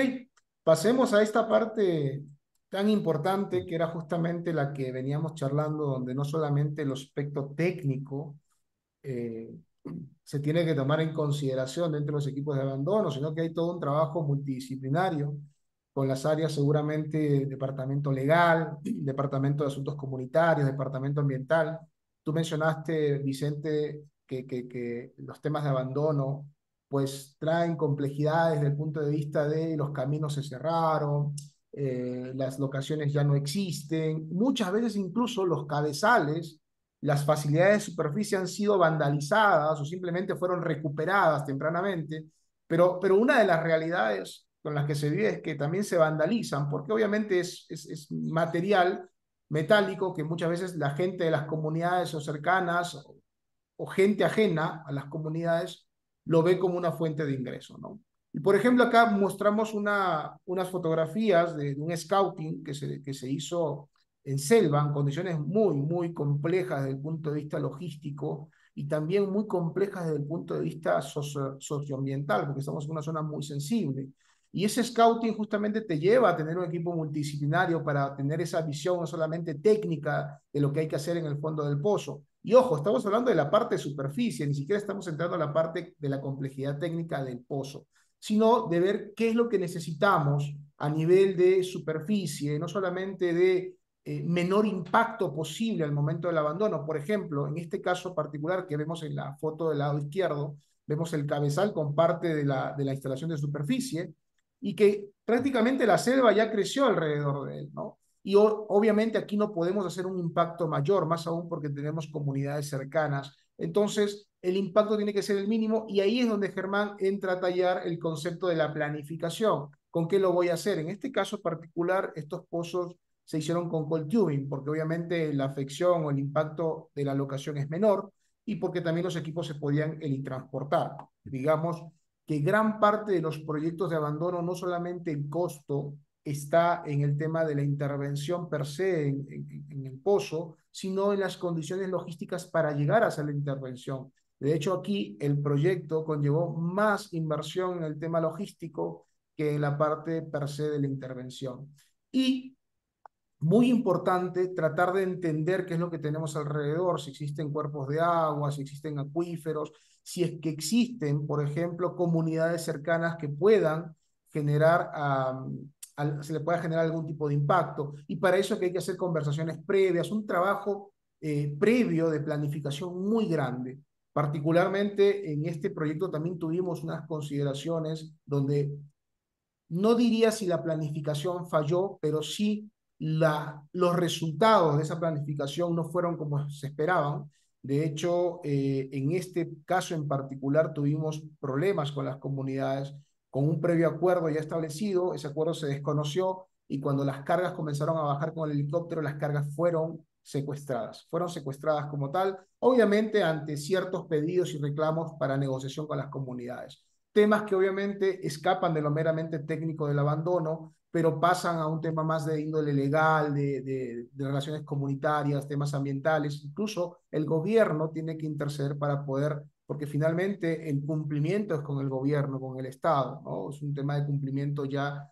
S1: pasemos a esta parte tan importante que era justamente la que veníamos charlando, donde no solamente el aspecto técnico eh, se tiene que tomar en consideración dentro de los equipos de abandono, sino que hay todo un trabajo multidisciplinario con las áreas seguramente departamento legal, departamento de asuntos comunitarios, departamento ambiental. Tú mencionaste, Vicente, que los temas de abandono pues traen complejidades desde el punto de vista de los caminos se cerraron, las locaciones ya no existen, muchas veces incluso los cabezales, las facilidades de superficie han sido vandalizadas o simplemente fueron recuperadas tempranamente, pero una de las realidades con las que se vive es que también se vandalizan, porque obviamente es material metálico que muchas veces la gente de las comunidades o cercanas o gente ajena a las comunidades lo ve como una fuente de ingreso, ¿no? Y por ejemplo, acá mostramos unas fotografías de un scouting que se hizo en selva, en condiciones muy, muy complejas desde el punto de vista logístico y también muy complejas desde el punto de vista socioambiental, porque estamos en una zona muy sensible. Y ese scouting justamente te lleva a tener un equipo multidisciplinario para tener esa visión no solamente técnica de lo que hay que hacer en el fondo del pozo. Y ojo, estamos hablando de la parte de superficie, ni siquiera estamos entrando a la parte de la complejidad técnica del pozo, sino de ver qué es lo que necesitamos a nivel de superficie, no solamente de menor impacto posible al momento del abandono. Por ejemplo, en este caso particular que vemos en la foto del lado izquierdo, vemos el cabezal con parte de la instalación de superficie y que prácticamente la selva ya creció alrededor de él, ¿no? Y obviamente aquí no podemos hacer un impacto mayor, más aún porque tenemos comunidades cercanas. Entonces, el impacto tiene que ser el mínimo y ahí es donde Germán entra a tallar el concepto de la planificación. ¿Con qué lo voy a hacer? En este caso particular, estos pozos se hicieron con cold tubing, porque obviamente la afección o el impacto de la locación es menor y porque también los equipos se podían transportar. Digamos que gran parte de los proyectos de abandono, no solamente el costo está en el tema de la intervención per se en el pozo, sino en las condiciones logísticas para llegar a hacer la intervención. De hecho, aquí el proyecto conllevó más inversión en el tema logístico que en la parte per se de la intervención. Y muy importante tratar de entender qué es lo que tenemos alrededor, si existen cuerpos de agua, si existen acuíferos, si es que existen, por ejemplo, comunidades cercanas que puedan generar, se le pueda generar algún tipo de impacto. Y para eso que hay que hacer conversaciones previas, un trabajo previo de planificación muy grande. Particularmente en este proyecto también tuvimos unas consideraciones donde no diría si la planificación falló, pero sí los resultados de esa planificación no fueron como se esperaban. De hecho, en este caso en particular tuvimos problemas con las comunidades, con un previo acuerdo ya establecido, ese acuerdo se desconoció y cuando las cargas comenzaron a bajar con el helicóptero, las cargas fueron secuestradas como tal, obviamente ante ciertos pedidos y reclamos para negociación con las comunidades. Temas que obviamente escapan de lo meramente técnico del abandono, pero pasan a un tema más de índole legal, de relaciones comunitarias, temas ambientales. Incluso el gobierno tiene que interceder para poder, porque finalmente el cumplimiento es con el gobierno, con el Estado, ¿no? Es un tema de cumplimiento ya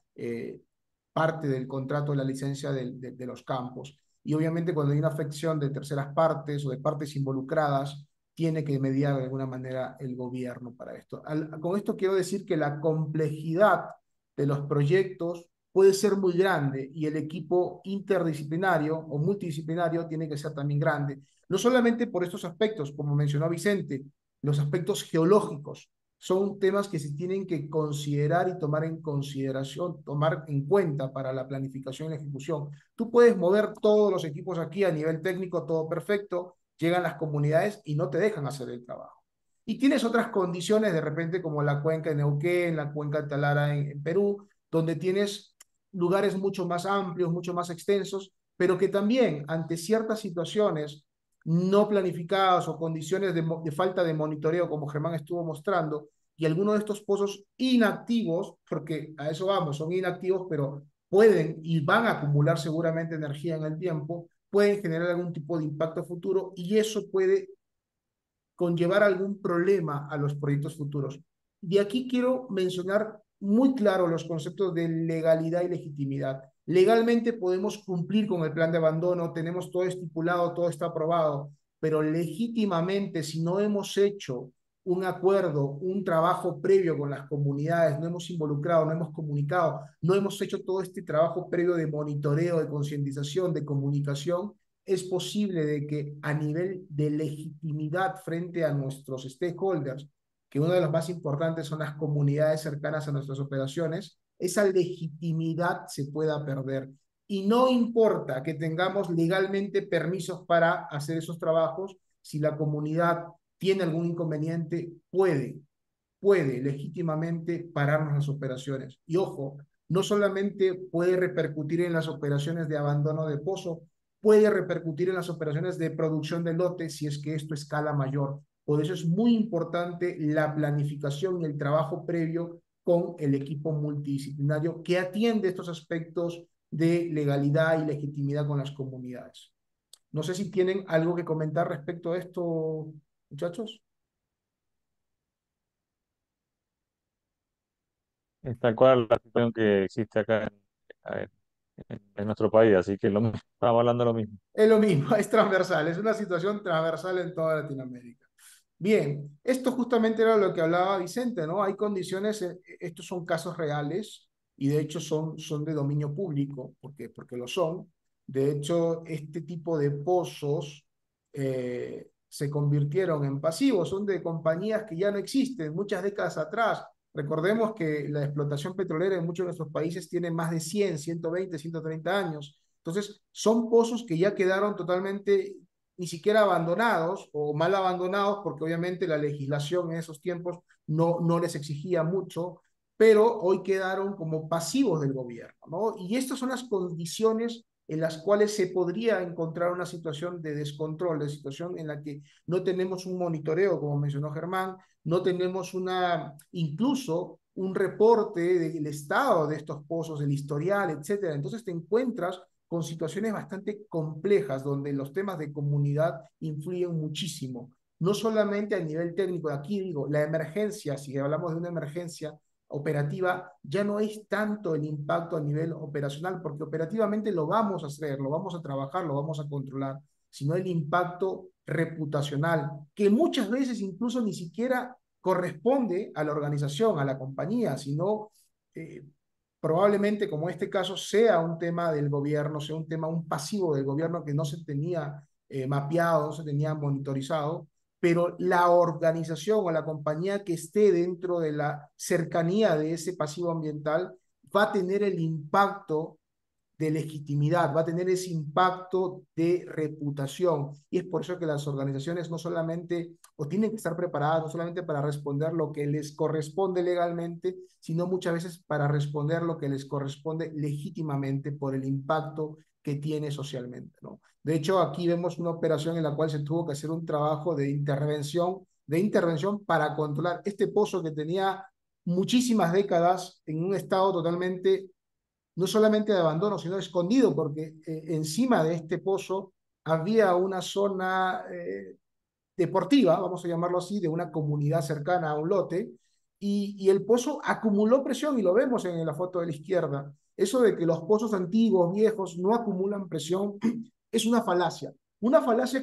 S1: parte del contrato de la licencia de los campos. Y obviamente cuando hay una afección de terceras partes o de partes involucradas, tiene que mediar de alguna manera el gobierno para esto. Con esto quiero decir que la complejidad de los proyectos puede ser muy grande y el equipo interdisciplinario o multidisciplinario tiene que ser también grande. No solamente por estos aspectos, como mencionó Vicente, los aspectos geológicos son temas que se tienen que considerar y tomar en consideración, tomar en cuenta para la planificación y la ejecución. Tú puedes mover todos los equipos aquí a nivel técnico, todo perfecto, llegan las comunidades y no te dejan hacer el trabajo. Y tienes otras condiciones de repente como la cuenca de Neuquén, la cuenca de Talara en Perú, donde tienes lugares mucho más amplios, mucho más extensos, pero que también ante ciertas situaciones no planificadas o condiciones de falta de monitoreo, como Germán estuvo mostrando, y algunos de estos pozos inactivos, porque a eso vamos, son inactivos, pero pueden y van a acumular seguramente energía en el tiempo, pueden generar algún tipo de impacto futuro y eso puede conllevar algún problema a los proyectos futuros. De aquí quiero mencionar muy claro los conceptos de legalidad y legitimidad. Legalmente podemos cumplir con el plan de abandono, tenemos todo estipulado, todo está aprobado, pero legítimamente si no hemos hecho un acuerdo, un trabajo previo con las comunidades, no hemos involucrado, no hemos comunicado, no hemos hecho todo este trabajo previo de monitoreo, de concientización, de comunicación, es posible de que a nivel de legitimidad frente a nuestros stakeholders, que uno de los más importantes son las comunidades cercanas a nuestras operaciones, esa legitimidad se pueda perder. Y no importa que tengamos legalmente permisos para hacer esos trabajos, si la comunidad tiene algún inconveniente, puede legítimamente pararnos las operaciones. Y ojo, no solamente puede repercutir en las operaciones de abandono de pozo, puede repercutir en las operaciones de producción de lote si es que esto escala mayor. Por eso es muy importante la planificación y el trabajo previo con el equipo multidisciplinario que atiende estos aspectos de legalidad y legitimidad con las comunidades. No sé si tienen algo que comentar respecto a esto, muchachos.
S3: Es tal cual la situación que existe acá en nuestro país, así que estamos hablando de lo mismo.
S1: Es lo mismo, es transversal, es una situación transversal en toda Latinoamérica. Bien, esto justamente era lo que hablaba Vicente, ¿no? Hay condiciones, estos son casos reales y de hecho son de dominio público, porque lo son. De hecho, este tipo de pozos se convirtieron en pasivos, son de compañías que ya no existen, muchas décadas atrás. Recordemos que la explotación petrolera en muchos de nuestros países tiene más de 100, 120, 130 años. Entonces, son pozos que ya quedaron totalmente ni siquiera abandonados o mal abandonados, porque obviamente la legislación en esos tiempos no les exigía mucho, pero hoy quedaron como pasivos del gobierno, ¿no? Y estas son las condiciones en las cuales se podría encontrar una situación de descontrol, de situación en la que no tenemos un monitoreo, como mencionó Germán, no tenemos incluso un reporte del estado de estos pozos, el historial, etcétera. Entonces te encuentras con situaciones bastante complejas donde los temas de comunidad influyen muchísimo. No solamente a nivel técnico, aquí digo, la emergencia, si hablamos de una emergencia operativa, ya no es tanto el impacto a nivel operacional, porque operativamente lo vamos a hacer, lo vamos a trabajar, lo vamos a controlar, sino el impacto reputacional, que muchas veces incluso ni siquiera corresponde a la organización, a la compañía, sino probablemente, como este caso, sea un tema del gobierno, sea un tema, un pasivo del gobierno que no se tenía mapeado, no se tenía monitorizado, pero la organización o la compañía que esté dentro de la cercanía de ese pasivo ambiental va a tener el impacto de legitimidad, va a tener ese impacto de reputación. Y es por eso que las organizaciones no solamente, o tienen que estar preparadas, no solamente para responder lo que les corresponde legalmente, sino muchas veces para responder lo que les corresponde legítimamente por el impacto que tiene socialmente, ¿no? De hecho, aquí vemos una operación en la cual se tuvo que hacer un trabajo de intervención para controlar este pozo que tenía muchísimas décadas en un estado totalmente, no solamente de abandono, sino escondido, porque encima de este pozo había una zona deportiva, vamos a llamarlo así, de una comunidad cercana a un lote, y el pozo acumuló presión, y lo vemos en la foto de la izquierda. Eso de que los pozos antiguos, viejos, no acumulan presión, es una falacia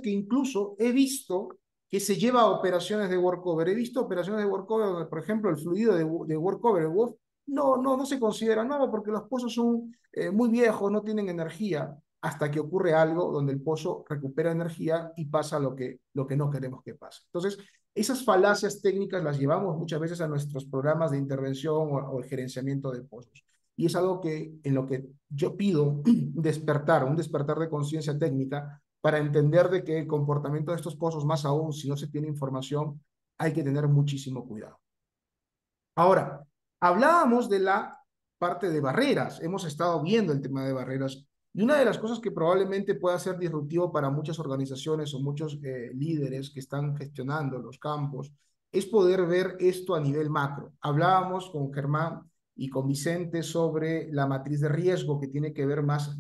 S1: que incluso he visto que se lleva a operaciones de workover. He visto operaciones de workover donde, por ejemplo, el fluido de workover, el WOF, no se considera, no, porque los pozos son muy viejos, no tienen energía, hasta que ocurre algo donde el pozo recupera energía y pasa lo que no queremos que pase. Entonces, esas falacias técnicas las llevamos muchas veces a nuestros programas de intervención o el gerenciamiento de pozos. Y es algo que en lo que yo pido despertar, un despertar de conciencia técnica para entender de que el comportamiento de estos pozos, más aún si no se tiene información, hay que tener muchísimo cuidado. Ahora, hablábamos de la parte de barreras, hemos estado viendo el tema de barreras, y una de las cosas que probablemente pueda ser disruptivo para muchas organizaciones o muchos líderes que están gestionando los campos es poder ver esto a nivel macro. Hablábamos con Germán y con Vicente sobre la matriz de riesgo que tiene que ver más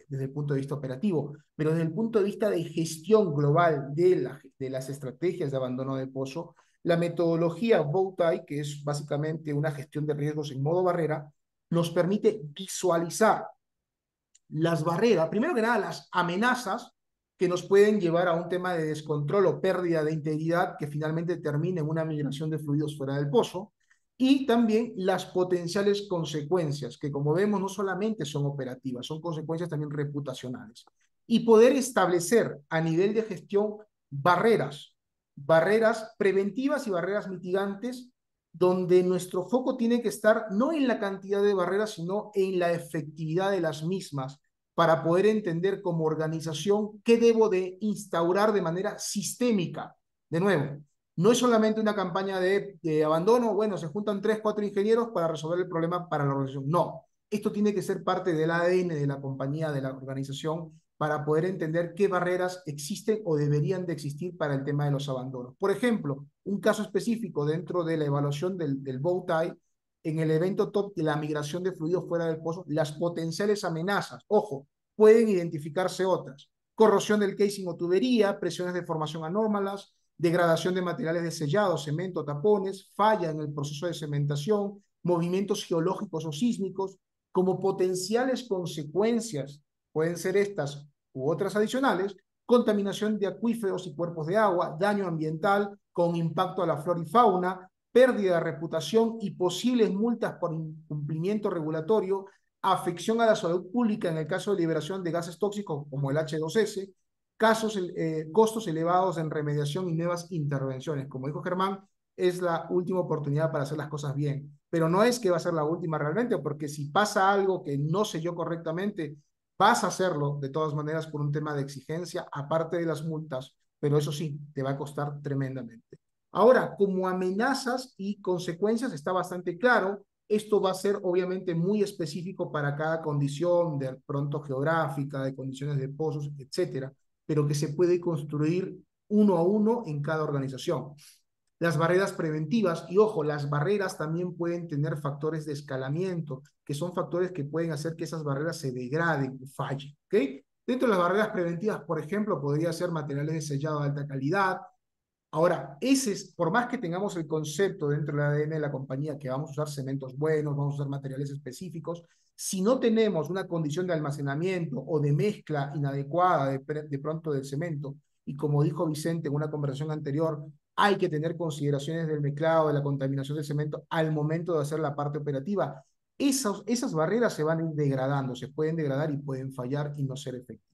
S1: desde el punto de vista operativo, pero desde el punto de vista de gestión global de las estrategias de abandono de pozo, la metodología Bowtie, que es básicamente una gestión de riesgos en modo barrera, nos permite visualizar las barreras, primero que nada las amenazas que nos pueden llevar a un tema de descontrol o pérdida de integridad que finalmente termine en una migración de fluidos fuera del pozo, y también las potenciales consecuencias, que como vemos no solamente son operativas, son consecuencias también reputacionales. Y poder establecer a nivel de gestión barreras preventivas y barreras mitigantes, donde nuestro foco tiene que estar no en la cantidad de barreras, sino en la efectividad de las mismas, para poder entender como organización qué debo de instaurar de manera sistémica. De nuevo, no es solamente una campaña de abandono, bueno, se juntan 3, 4 ingenieros para resolver el problema para la organización. No, esto tiene que ser parte del ADN de la compañía, de la organización, para poder entender qué barreras existen o deberían de existir para el tema de los abandonos. Por ejemplo, un caso específico dentro de la evaluación del Bowtie, en el evento top de la migración de fluidos fuera del pozo, las potenciales amenazas, ojo, pueden identificarse otras: corrosión del casing o tubería, presiones de formación anómalas, degradación de materiales de sellado, cemento, tapones, falla en el proceso de cementación, movimientos geológicos o sísmicos. Como potenciales consecuencias pueden ser estas u otras adicionales: contaminación de acuíferos y cuerpos de agua, daño ambiental con impacto a la flora y fauna, pérdida de reputación y posibles multas por incumplimiento regulatorio, afección a la salud pública en el caso de liberación de gases tóxicos como el H2S, costos elevados en remediación y nuevas intervenciones. Como dijo Germán, es la última oportunidad para hacer las cosas bien, pero no es que va a ser la última realmente, porque si pasa algo que no selló correctamente, vas a hacerlo de todas maneras por un tema de exigencia, aparte de las multas, pero eso sí, te va a costar tremendamente. Ahora, como amenazas y consecuencias está bastante claro. Esto va a ser obviamente muy específico para cada condición, de pronto geográfica, de condiciones de pozos, etcétera, pero que se puede construir uno a uno en cada organización. Las barreras preventivas, y ojo, las barreras también pueden tener factores de escalamiento, que son factores que pueden hacer que esas barreras se degraden o fallen, ¿ok? Dentro de las barreras preventivas, por ejemplo, podría ser materiales de sellado de alta calidad. Ahora, ese es, por más que tengamos el concepto dentro del ADN de la compañía que vamos a usar cementos buenos, vamos a usar materiales específicos, si no tenemos una condición de almacenamiento o de mezcla inadecuada de pronto del cemento, y como dijo Vicente en una conversación anterior, hay que tener consideraciones del mezclado, de la contaminación del cemento al momento de hacer la parte operativa. Esas barreras se van degradando, se pueden degradar y pueden fallar y no ser efectivas.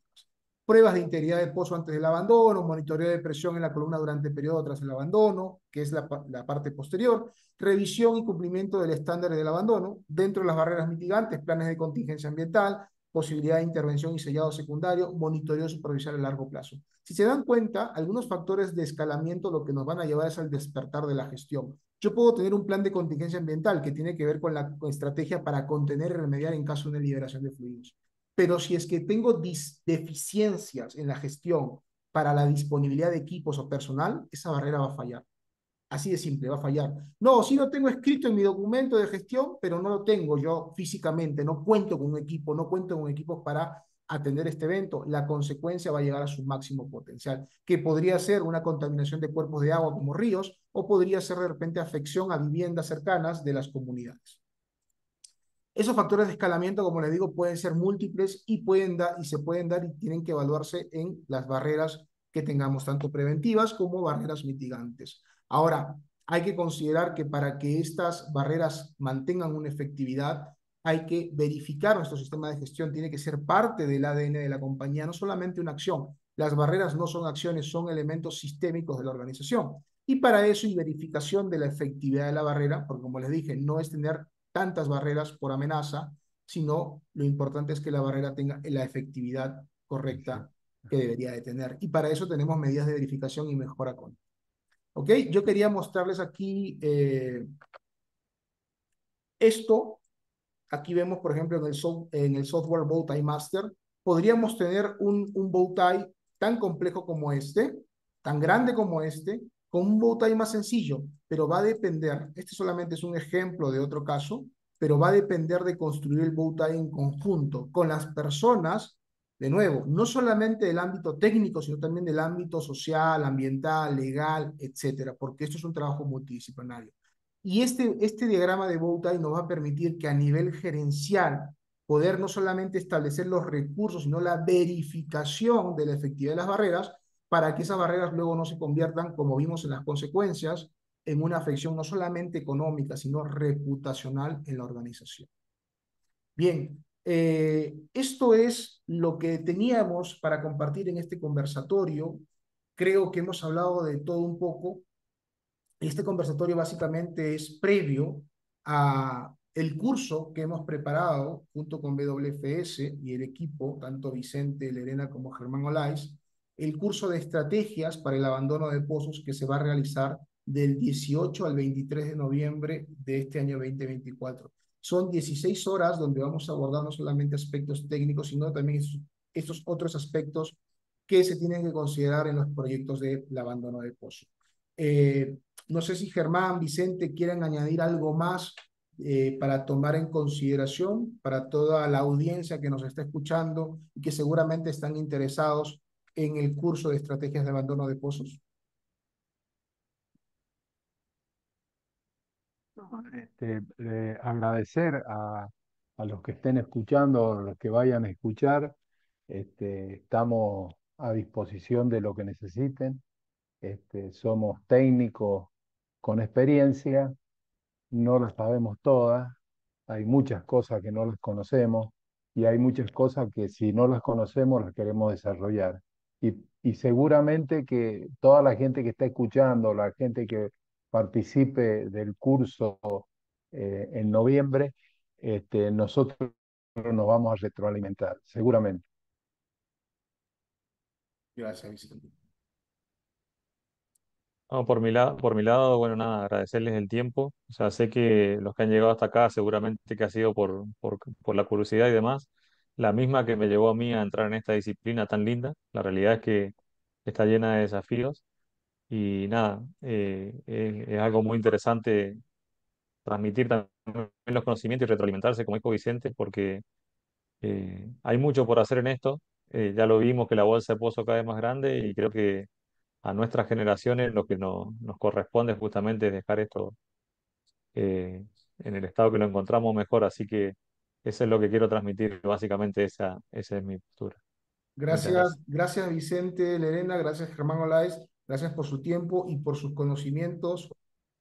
S1: Pruebas de integridad del pozo antes del abandono, monitoreo de presión en la columna durante el periodo tras el abandono, que es la parte posterior, revisión y cumplimiento del estándar del abandono, dentro de las barreras mitigantes, planes de contingencia ambiental, posibilidad de intervención y sellado secundario, monitoreo superficial a largo plazo. Si se dan cuenta, algunos factores de escalamiento lo que nos van a llevar es al despertar de la gestión. Yo puedo tener un plan de contingencia ambiental que tiene que ver con la estrategia para contener y remediar en caso de una liberación de fluidos. Pero si es que tengo deficiencias en la gestión para la disponibilidad de equipos o personal, esa barrera va a fallar. Así de simple, va a fallar. No, sí lo tengo escrito en mi documento de gestión, pero no lo tengo yo físicamente, no cuento con un equipo, no cuento con equipos para atender este evento. La consecuencia va a llegar a su máximo potencial, que podría ser una contaminación de cuerpos de agua como ríos, o podría ser de repente afección a viviendas cercanas de las comunidades. Esos factores de escalamiento, como les digo, pueden ser múltiples y, se pueden dar y tienen que evaluarse en las barreras que tengamos, tanto preventivas como barreras mitigantes. Ahora, hay que considerar que para que estas barreras mantengan una efectividad, hay que verificar nuestro sistema de gestión, tiene que ser parte del ADN de la compañía, no solamente una acción. Las barreras no son acciones, son elementos sistémicos de la organización. Y para eso y verificación de la efectividad de la barrera, porque como les dije, no es tener tantas barreras por amenaza, sino lo importante es que la barrera tenga la efectividad correcta que debería de tener. Y para eso tenemos medidas de verificación y mejora con. ¿Ok? Yo quería mostrarles aquí esto. Aquí vemos, por ejemplo, en el software Bowtie Master, podríamos tener un Bowtie tan complejo como este, tan grande como este, con un Bowtie más sencillo, pero va a depender, este solamente es un ejemplo de otro caso, pero va a depender de construir el Bowtie en conjunto con las personas, de nuevo, no solamente del ámbito técnico, sino también del ámbito social, ambiental, legal, etcétera, porque esto es un trabajo multidisciplinario. Y este diagrama de Bowtie nos va a permitir que a nivel gerencial poder no solamente establecer los recursos, sino la verificación de la efectividad de las barreras para que esas barreras luego no se conviertan, como vimos en las consecuencias, en una afección no solamente económica, sino reputacional en la organización. Bien, esto es lo que teníamos para compartir en este conversatorio. Creo que hemos hablado de todo un poco. Este conversatorio básicamente es previo a el curso que hemos preparado junto con WFS y el equipo, tanto Vicente, Lerena como Germán Olais, el curso de estrategias para el abandono de pozos que se va a realizar del 18 al 23 de noviembre de este año 2024. Son 16 horas donde vamos a abordar no solamente aspectos técnicos, sino también estos otros aspectos que se tienen que considerar en los proyectos de abandono de pozos. No sé si Germán, Vicente quieren añadir algo más para tomar en consideración para toda la audiencia que nos está escuchando y que seguramente están interesados en el curso de estrategias de abandono de pozos.
S2: Agradecer a los que estén escuchando, a los que vayan a escuchar. Estamos a disposición de lo que necesiten. Somos técnicos con experiencia, no las sabemos todas, hay muchas cosas que no las conocemos y hay muchas cosas que si no las conocemos las queremos desarrollar. Y seguramente que toda la gente que está escuchando, la gente que participe del curso en noviembre, nosotros nos vamos a retroalimentar, seguramente.
S1: Gracias, Vicente.
S3: No, por mi lado, bueno, nada, agradecerles el tiempo. O sea, sé que los que han llegado hasta acá seguramente que ha sido por la curiosidad y demás, la misma que me llevó a mí a entrar en esta disciplina tan linda. La realidad es que está llena de desafíos y nada, es algo muy interesante transmitir también los conocimientos y retroalimentarse, como dijo Vicente, porque hay mucho por hacer en esto. Ya lo vimos que la bolsa de pozo cada vez más grande y creo que a nuestras generaciones lo que nos corresponde justamente es dejar esto en el estado que lo encontramos mejor. Así que eso es lo que quiero transmitir, básicamente esa es mi postura. Muchas
S1: Gracias,
S3: gracias.
S1: gracias Vicente, Lerena, gracias Germán Olais, gracias por su tiempo y por sus conocimientos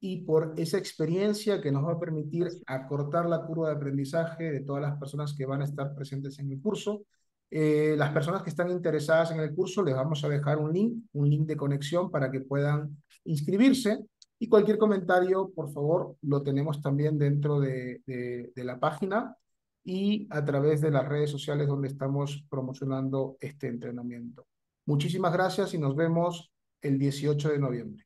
S1: y por esa experiencia que nos va a permitir acortar la curva de aprendizaje de todas las personas que van a estar presentes en el curso. Las personas que están interesadas en el curso les vamos a dejar un link de conexión para que puedan inscribirse y cualquier comentario, por favor, lo tenemos también dentro de la página. y a través de las redes sociales donde estamos promocionando este entrenamiento. Muchísimas gracias y nos vemos el 18 de noviembre.